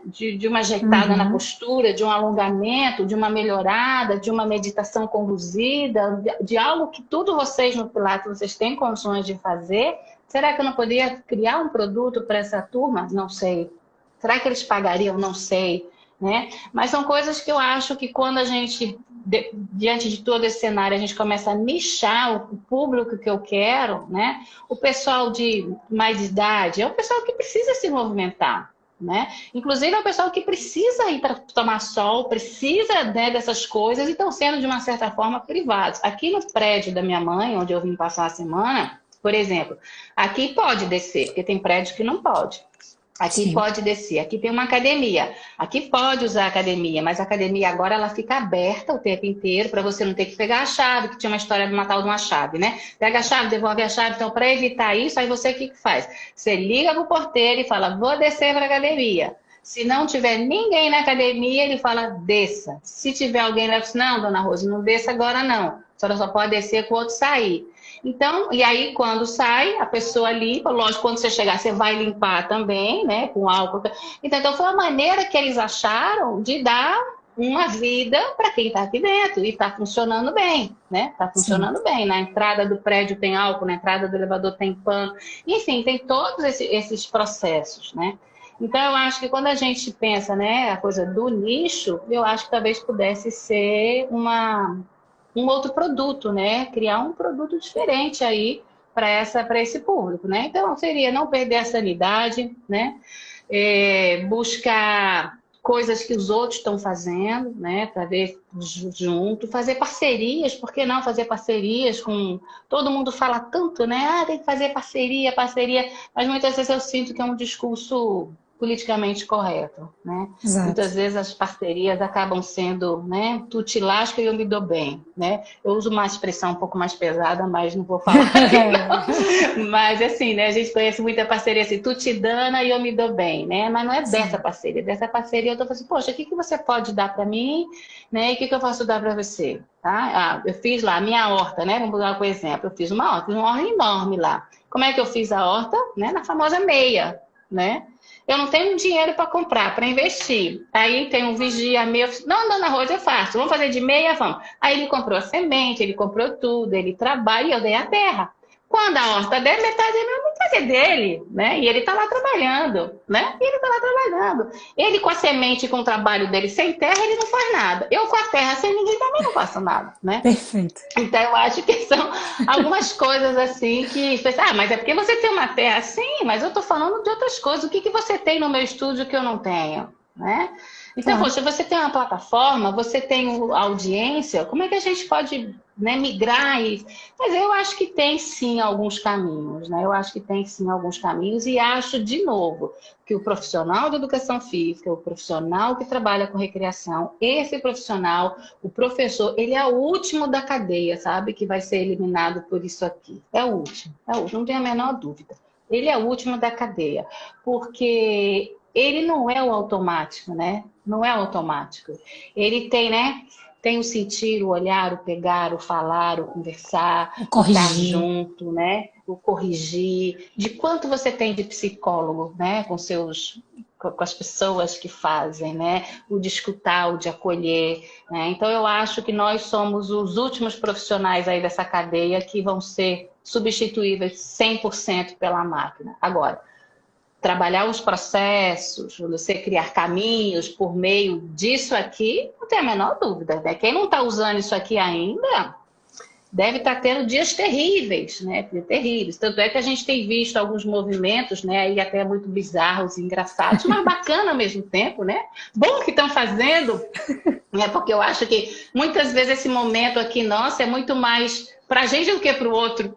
De uma ajeitada na Uhum. postura, de um alongamento, de uma melhorada, de uma meditação conduzida, de algo que tudo vocês no Pilates vocês têm condições de fazer. Será que eu não poderia criar um produto para essa turma? Não sei. Será que eles pagariam? Não sei. Né? Mas são coisas que eu acho que quando a gente, diante de todo esse cenário, a gente começa a nichar o público que eu quero, né? O pessoal de mais idade é o pessoal que precisa se movimentar. Né? Inclusive é o pessoal que precisa ir para tomar sol, precisa, né, dessas coisas e estão sendo de uma certa forma privados. Aqui no prédio da minha mãe, onde eu vim passar a semana, por exemplo, aqui pode descer, porque tem prédio que não pode. Aqui Sim. pode descer, aqui tem uma academia, aqui pode usar a academia, mas a academia agora ela fica aberta o tempo inteiro para você não ter que pegar a chave, que tinha uma história de uma tal de uma chave, né? Pega a chave, devolve a chave, então para evitar isso, aí você o que faz? Você liga pro porteiro e fala, vou descer para a academia. Se não tiver ninguém na academia, ele fala, desça. Se tiver alguém, ele fala, não, dona Rosa, não desça agora não, a senhora só pode descer com o outro sair. Então, e aí quando sai, a pessoa limpa, lógico, quando você chegar, você vai limpar também, né, com álcool. Então foi a maneira que eles acharam de dar uma vida para quem está aqui dentro e está funcionando bem, né? Está Sim. funcionando bem. Na entrada do prédio tem álcool, na entrada do elevador tem pano, enfim, tem todos esses processos, né? Então eu acho que quando a gente pensa, né, a coisa do nicho, eu acho que talvez pudesse ser um outro produto, né? Criar um produto diferente aí para esse público, né? Então seria não perder a sanidade, né? Buscar coisas que os outros estão fazendo, né? Para ver junto, fazer parcerias, por que não fazer parcerias com. Todo mundo fala tanto, né? Ah, tem que fazer parceria, parceria, mas muitas vezes eu sinto que é um discurso politicamente correto, né? Exato. Muitas vezes as parcerias acabam sendo, né? Tu te lasca e eu me dou bem, né? Eu uso uma expressão um pouco mais pesada, mas não vou falar aqui, não. Mas assim, né? A gente conhece muita parceria assim, tu te dana e eu me dou bem, né? Mas não é dessa Sim. parceria. Dessa parceria eu tô falando assim, poxa, o que você pode dar para mim, né? E o que eu posso dar para você, tá? Ah, eu fiz lá a minha horta, né? Vamos dar um exemplo. Eu fiz uma horta enorme lá. Como é que eu fiz a horta? Né? Na famosa meia, né? Eu não tenho dinheiro para comprar, para investir. Aí tem um vigia meu, não, dona Rosa, eu faço, vamos fazer de meia, vamos. Aí ele comprou a semente, ele comprou tudo, ele trabalha e eu dei a terra. Quando a horta der, metade é meu, metade é dele, né? E ele está lá trabalhando, né? E ele está lá trabalhando. Ele com a semente, com o trabalho dele sem terra, ele não faz nada. Eu com a terra sem ninguém também não faço nada, né? Perfeito. Então, eu acho que são algumas coisas assim que... Ah, mas é porque você tem uma terra? Sim, mas eu estou falando de outras coisas. O que você tem no meu estúdio que eu não tenho? Né? Então, Claro. poxa, você tem uma plataforma, você tem audiência, como é que a gente pode, né, migrar isso? Mas eu acho que tem sim alguns caminhos, né? Eu acho que tem sim alguns caminhos e acho, de novo, que o profissional de educação física, o profissional que trabalha com recreação, esse profissional, o professor, ele é o último da cadeia, sabe? Que vai ser eliminado por isso aqui. É o último, não tenho a menor dúvida. Ele é o último da cadeia, porque ele não é o automático, né? Não é o automático. Ele tem, né? Tem o sentir, o olhar, o pegar, o falar, o conversar, O o estar corrigir. junto, né? O corrigir. De quanto você tem de psicólogo, né? Com as pessoas que fazem, né? O de escutar, o de acolher, né? Então eu acho que nós somos os últimos profissionais aí dessa cadeia que vão ser substituíveis 100% pela máquina. Agora, trabalhar os processos, você criar caminhos por meio disso aqui, não tem a menor dúvida, né? Quem não está usando isso aqui ainda deve estar tendo dias terríveis, né? Terríveis. Tanto é que a gente tem visto alguns movimentos, né? Aí até muito bizarros e engraçados, mas bacana ao mesmo tempo, né? Bom que estão fazendo, né? Porque eu acho que muitas vezes esse momento aqui nosso é muito mais para a gente do que para o outro.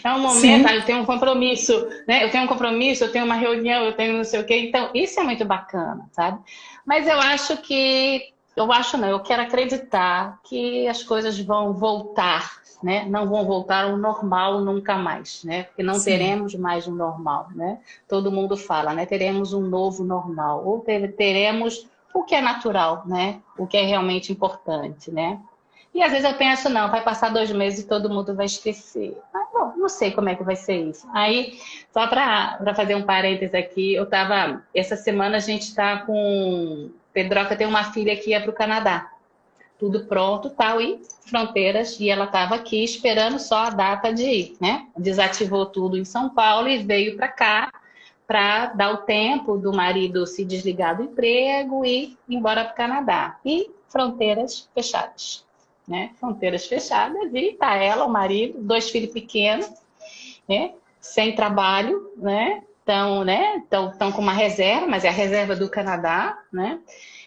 É um momento, Sim. eu tenho um compromisso, né? Eu tenho um compromisso, eu tenho uma reunião, eu tenho não sei o quê. Então, isso é muito bacana, sabe? Mas eu acho que, eu acho não, eu quero acreditar que as coisas vão voltar né, não vão voltar ao normal nunca mais, né? Porque não Sim. teremos mais um normal, né? Todo mundo fala, né? Teremos um novo normal, ou teremos o que é natural, né? O que é realmente importante, né? E às vezes eu penso, não, vai passar 2 meses e todo mundo vai esquecer. Mas, bom, não sei como é que vai ser isso. Aí, só para fazer um parênteses aqui, essa semana a gente está com... Pedroca tem uma filha que ia para o Canadá. Tudo pronto, tal, e fronteiras, e ela estava aqui esperando só a data de ir, né? Desativou tudo em São Paulo e veio para cá para dar o tempo do marido se desligar do emprego e ir embora para o Canadá. E fronteiras fechadas, né? Fronteiras fechadas, e tá ela, o marido, 2 filhos pequenos, né? Sem trabalho, né? Então, né? Estão com uma reserva, mas é a reserva do Canadá, né?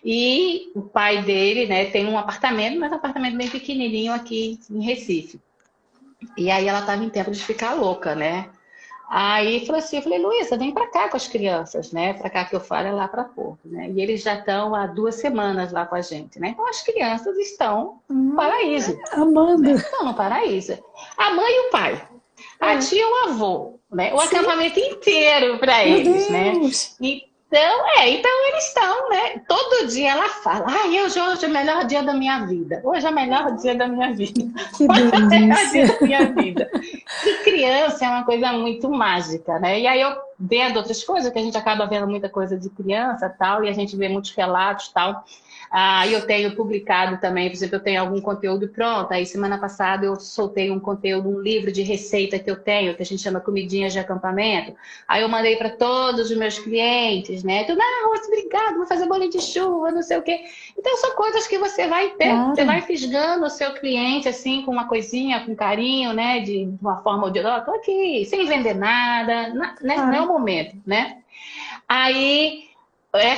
E o pai dele, né, tem um apartamento, mas um apartamento bem pequenininho aqui em Recife. E aí ela estava em tempo de ficar louca, né? Aí falou assim, eu falei, Luísa, vem para cá com as crianças, né? Para cá que eu falo é lá para Porto, né? E eles já estão há 2 semanas lá com a gente, né? Então as crianças estão no paraíso, Amando. né? Estão no paraíso. A mãe e o pai, a É. tia e o avô, né? O Sim, acampamento inteiro para meu eles, né? Deus. Então eles estão, né? Todo dia ela fala, hoje é o melhor dia da minha vida. Hoje é o melhor dia da minha vida. Que Hoje é o melhor delícia. dia da minha vida. E criança é uma coisa muito mágica, né? E aí eu vendo outras coisas, que a gente acaba vendo muita coisa de criança tal, e a gente vê muitos relatos tal. E eu tenho publicado também, por exemplo, eu tenho algum conteúdo pronto. Aí semana passada eu soltei um conteúdo, um livro de receita que eu tenho, que a gente chama Comidinhas de Acampamento. Aí eu mandei para todos os meus clientes, né? Tudo, Rose, obrigado, vou fazer bolinho de chuva, não sei o quê. Então são coisas que você vai ter, você vai Claro, fisgando o seu cliente assim, com uma coisinha, com carinho, né? De uma forma de, tô aqui, sem vender nada, né? Não é o claro. momento, né? Aí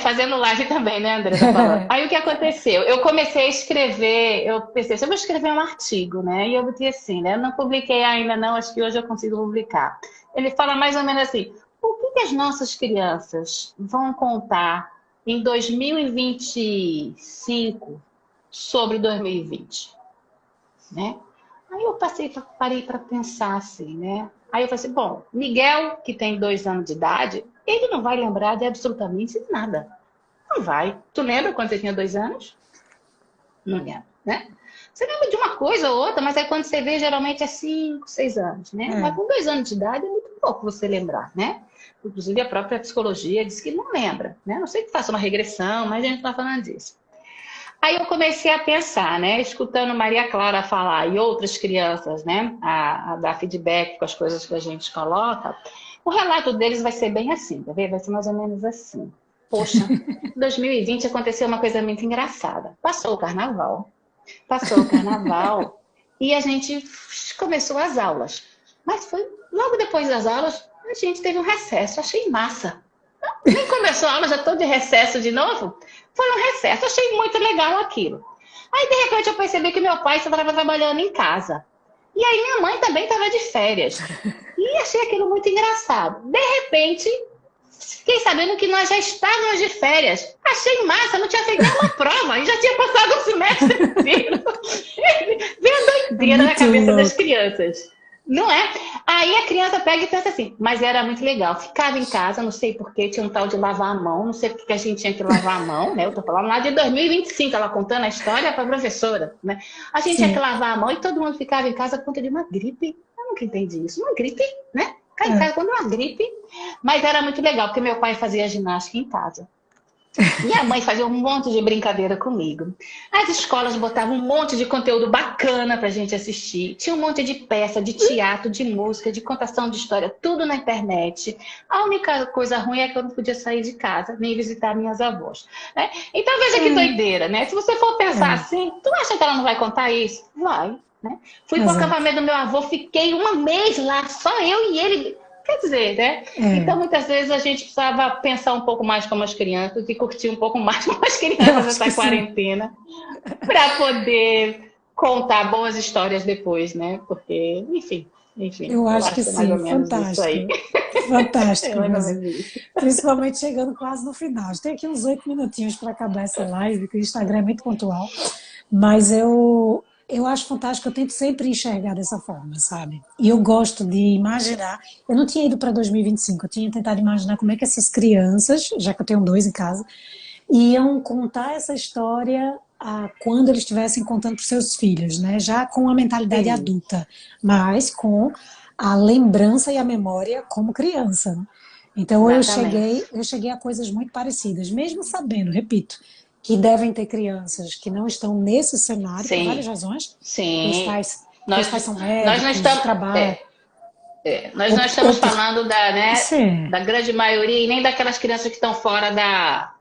fazendo live também, né, André? Tá falando. Aí o que aconteceu? Eu comecei a escrever, eu pensei, se eu vou escrever um artigo, né? E eu botei assim, né? Eu não publiquei ainda, não, acho que hoje eu consigo publicar. Ele fala mais ou menos assim: o que as nossas crianças vão contar em 2025 sobre 2020, né? Aí eu parei para pensar assim, né? Aí eu falei assim, bom, Miguel, que tem 2 anos de idade, ele não vai lembrar de absolutamente nada. Não vai. Tu lembra quando você tinha 2 anos? Não lembro, né? Você lembra de uma coisa ou outra, mas aí quando você vê, geralmente é 5, 6 anos, né? Mas É. com 2 anos de idade é muito pouco você lembrar, né? Inclusive a própria psicologia diz que não lembra, né? Não sei que faça uma regressão, mas a gente não está falando disso. Aí eu comecei a pensar, né? Escutando Maria Clara falar e outras crianças, né? A dar feedback com as coisas que a gente coloca. O relato deles vai ser bem assim, tá vendo? Vai ser mais ou menos assim. Poxa, em 2020 aconteceu uma coisa muito engraçada. Passou o carnaval e a gente começou as aulas. Mas foi logo depois das aulas, a gente teve um recesso. Achei massa. Nem começou a aula, já estou de recesso de novo. Foi um recesso, achei muito legal aquilo. Aí, de repente, eu percebi que meu pai estava trabalhando em casa. E aí, minha mãe também estava de férias. E achei aquilo muito engraçado. De repente, fiquei sabendo que nós já estávamos de férias. Achei massa, não tinha feito nenhuma prova e já tinha passado o semestre inteiro. Veio a É doideira na muito cabeça das louco. crianças. Não é? Aí a criança pega e pensa assim, mas era muito legal. Ficava em casa, não sei porquê, tinha um tal de lavar a mão, não sei porque a gente tinha que lavar a mão, né? Eu tô falando lá de 2025, ela contando a história para a professora, né? A gente tinha que Sim. lavar a mão e todo mundo ficava em casa por conta de uma gripe. Eu nunca entendi isso. Uma gripe, né? Cai em É. casa quando uma gripe. Mas era muito legal, porque meu pai fazia ginástica em casa. Minha mãe fazia um monte de brincadeira comigo. As escolas botavam um monte de conteúdo bacana pra gente assistir. Tinha um monte de peça, de teatro, de música, de contação de história, tudo na internet. A única coisa ruim é que eu não podia sair de casa, nem visitar minhas avós, né? Então veja que É. doideira, né? Se você for pensar É. assim, tu acha que ela não vai contar isso? Vai, né? Fui pro Exato. acampamento do meu avô, fiquei um mês lá, só eu e ele. Quer dizer, né? Então, É. muitas vezes a gente precisava pensar um pouco mais como as crianças e curtir um pouco mais com as Eu crianças acho que essa sim. quarentena para poder contar boas histórias depois, né? Porque, enfim, Eu eu acho acho que que é mais ou sim. menos isso aí. Fantástico. É Fantástico mais ou mesmo. menos isso. Principalmente chegando quase no final. Tem aqui uns 8 minutinhos para acabar essa live, que o Instagram é muito pontual. Mas eu acho fantástico, eu tento sempre enxergar dessa forma, sabe? E eu gosto de imaginar. Eu não tinha ido para 2025, eu tinha tentado imaginar como é que essas crianças, já que eu tenho dois em casa, iam contar essa história quando eles estivessem contando para os seus filhos, né? Já com a mentalidade Sim, adulta, mas com a lembrança e a memória como criança, né? Então exatamente. eu cheguei a coisas muito parecidas, mesmo sabendo, repito, que devem ter crianças que não estão nesse cenário por várias Sim, razões, sim. porque os pais Nós, são nós não médicos, de estamos, trabalho, nós ou, não ou estamos por falando da, né, sim, da grande maioria e nem daquelas crianças que estão fora da,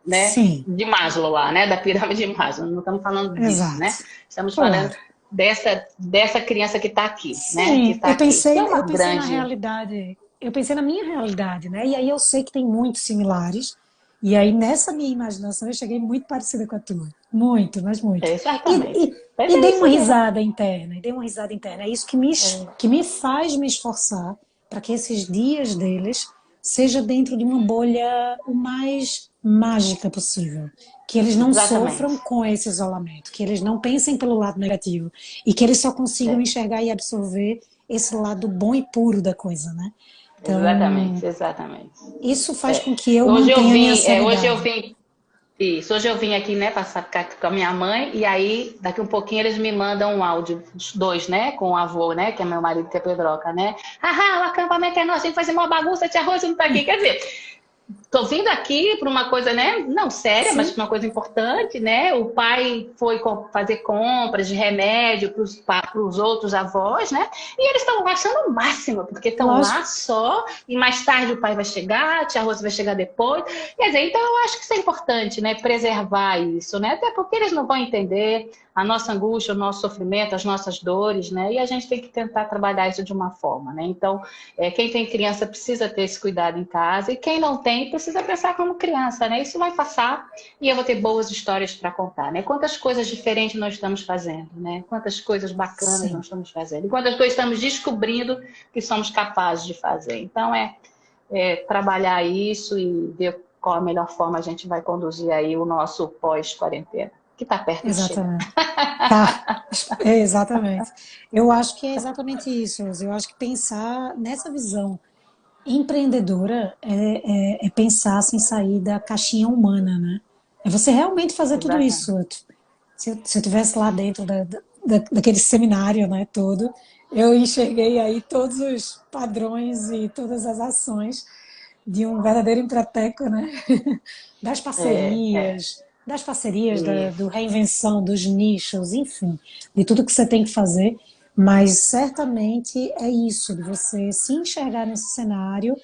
né, sim, de Maslow lá, né, da pirâmide de Maslow. Não estamos falando disso, exato, né? Estamos falando claro. dessa criança que está aqui, né? Que Sim, está aqui. Que é uma eu pensei na grande. realidade, eu pensei na minha realidade, né? E aí eu sei que tem muitos similares. E aí nessa minha imaginação eu cheguei muito parecida com a tua. Muito, mas muito. Exatamente. Mas E é dei uma isso mesmo. risada interna, e dei uma risada interna. É isso que me faz me esforçar para que esses dias deles seja dentro de uma bolha o mais mágica possível. Que eles não sofram Exatamente. com esse isolamento, que eles não pensem pelo lado negativo e que eles só consigam É. enxergar e absorver esse lado bom e puro da coisa, né? Então, Exatamente, exatamente. isso faz É. com que eu mantenha a minha Hoje eu sanidade. vim isso, hoje eu vim aqui, né, passar com a minha mãe, e aí, daqui um pouquinho, eles me mandam um áudio, os dois, né, com o avô, né, que é meu marido, que é Pedroca, né? Ah, o acampamento é nosso, a gente faz uma bagunça, tia Rose não tá aqui. Quer dizer, tô vindo aqui para uma coisa, né? Não séria, mas Sim, uma coisa importante, né? O pai foi fazer compras de remédio para os outros avós, né? E eles estão achando o máximo, porque estão lá lógico. só, e mais tarde o pai vai chegar, a tia Rosa vai chegar depois. Quer dizer, então eu acho que isso é importante, né? Preservar isso, né? Até porque eles não vão entender a nossa angústia, o nosso sofrimento, as nossas dores, né? E a gente tem que tentar trabalhar isso de uma forma, né? Então, quem tem criança precisa ter esse cuidado em casa e quem não tem precisa pensar como criança, né? Isso vai passar e eu vou ter boas histórias para contar, né? Quantas coisas diferentes nós estamos fazendo, né? Quantas coisas bacanas Sim, nós estamos fazendo e quantas coisas estamos descobrindo que somos capazes de fazer. Então trabalhar isso e ver qual a melhor forma a gente vai conduzir aí o nosso pós-quarentena, que está perto de chegar. exatamente. Tá, exatamente. Eu acho que é exatamente isso, Rose. Eu acho que pensar nessa visão empreendedora é pensar sem sair da caixinha humana, né? É você realmente fazer tudo Exatamente. isso. Se eu tivesse lá dentro daquele seminário, né, todo, eu enxerguei aí todos os padrões e todas as ações de um verdadeiro empreteco, né? Das É, parcerias do isso. reinvenção, dos nichos, enfim, de tudo que você tem que fazer. Mas certamente é isso, de você se enxergar nesse cenário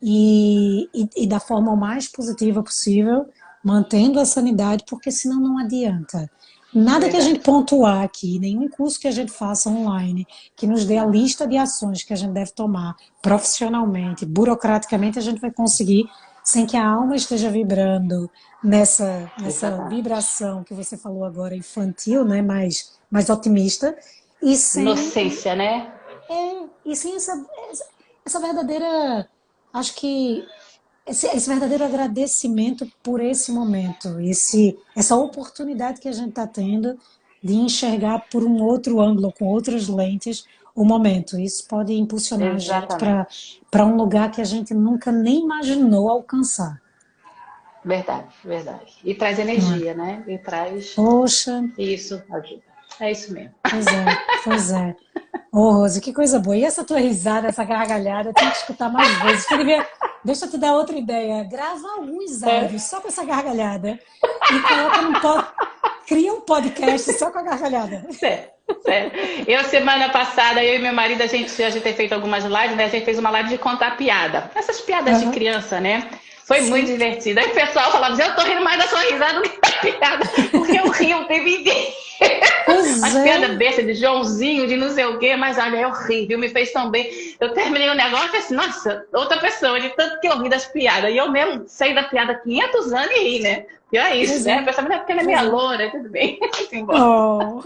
e da forma o mais positiva possível, mantendo a sanidade, porque senão não adianta. Nada que a gente Verdade. pontuar aqui, nenhum curso que a gente faça online, que nos dê a Não. lista de ações que a gente deve tomar profissionalmente, burocraticamente, a gente vai conseguir sem que a alma esteja vibrando nessa Exatamente. vibração que você falou agora, infantil, né, mais otimista, e sem, Inocência, né? e sem essa verdadeira, acho que esse verdadeiro agradecimento por esse momento, essa oportunidade que a gente está tendo de enxergar por um outro ângulo, com outras lentes, o momento. Isso pode impulsionar a gente Exatamente. para um lugar que a gente nunca nem imaginou alcançar. Verdade, verdade. E traz Não é? energia, né? E traz Poxa, isso, ajuda. É isso mesmo. pois é, pois é. Ô, Rose, que coisa boa. E essa tua risada, essa gargalhada, eu tenho que escutar mais vezes. Deixa eu te dar outra ideia. Grava alguns áudios É, só com essa gargalhada e coloca cria um podcast só com a gargalhada. sério, sério. Eu, semana passada, eu e meu marido, a gente tem feito algumas lives, né? A gente fez uma live de contar piada. Essas piadas de Aham, criança, né? Foi muito sim. divertido. Aí o pessoal falava assim, eu tô rindo mais da sua risada do que da piada, porque eu rio o tempo inteiro. Pois As é, piadas bestas de Joãozinho, de não sei o quê, mas olha, é horrível, me fez tão bem. Eu terminei o negócio e assim, nossa, outra pessoa, de tanto que eu ri das piadas. E eu mesmo saí da piada 500 anos e ri, né? E é isso, pois né? A é, pessoa me porque ela é pois meia é. loura, tudo bem. Embora. Oh,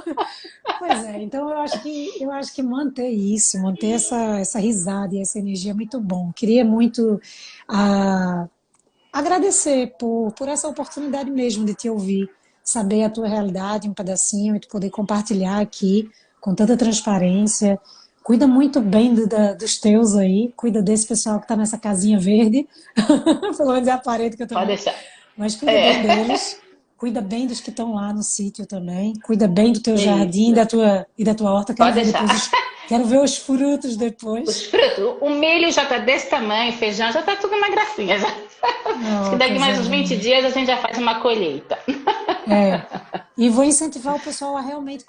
pois é, então eu acho que manter isso, manter essa risada e essa energia é muito bom. Queria muito agradecer por essa oportunidade mesmo de te ouvir, saber a tua realidade, um pedacinho, e tu poder compartilhar aqui com tanta transparência. Cuida muito bem dos teus aí, cuida desse pessoal que está nessa casinha verde, pelo menos é a parede que eu tô Pode vendo. deixar. Mas cuida bem deles, cuida bem dos que estão lá no sítio também, cuida bem do teu jardim Isso. e da tua horta. Pode deixar. Quero ver os frutos depois. Os frutos, o milho já tá desse tamanho, o feijão já tá tudo uma gracinha. Já. Acho que Oh, daqui coisa mais uns 20 linda. dias a gente já faz uma colheita. É. E vou incentivar o pessoal a realmente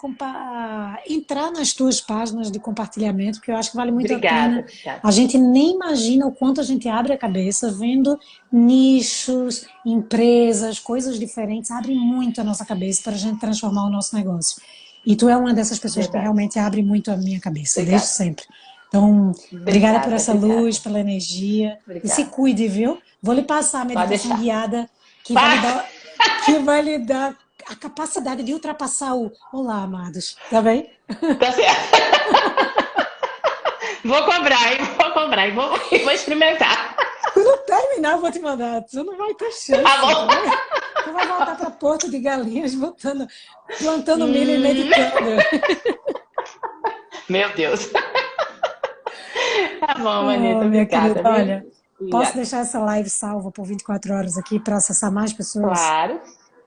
entrar nas tuas páginas de compartilhamento, porque eu acho que vale muito a Obrigada, pena. obrigada. A gente nem imagina o quanto a gente abre a cabeça vendo nichos, empresas, coisas diferentes, abre muito a nossa cabeça para a gente transformar o nosso negócio. E tu é uma dessas pessoas que Verdade. realmente abre muito a minha cabeça, desde Obrigada. sempre. Então, obrigada por Obrigada, essa luz, obrigada. pela energia. E se Obrigada. cuide, viu? Vou lhe passar a Pode meditação deixar. guiada que vai lhe dar a capacidade de ultrapassar o olá, amados. Tá bem? Tá certo. Vou cobrar, hein? Vou cobrar e vou experimentar. Quando terminar, eu vou te mandar. Tu não vai ter chance. Tá bom. Tá? Tu vai voltar para Porto de Galinhas, plantando milho e meditando. Meu Deus. Tá bom, Oh, Manita. minha Obrigada. querida, olha, posso Obrigada. deixar essa live salva por 24 horas aqui para acessar mais pessoas? Claro,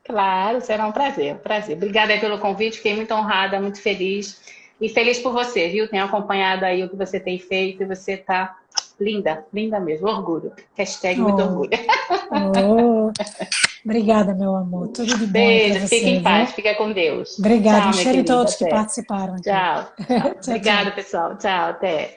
claro, será um prazer, um prazer. Obrigada aí pelo convite, fiquei muito honrada, muito feliz. E feliz por você, viu? Tenho acompanhado aí o que você tem feito e você tá linda, linda mesmo. Orgulho. Hashtag muito Oh, orgulho. oh. Obrigada, meu amor. Tudo de bom aí para Beijo, fica você, em paz, viu? fica com Deus. Obrigada. Um Tchau, minha cheiro em querida. todos que Até. participaram aqui. Tchau, tchau. Tchau, Obrigada, tchau. pessoal. Tchau, até.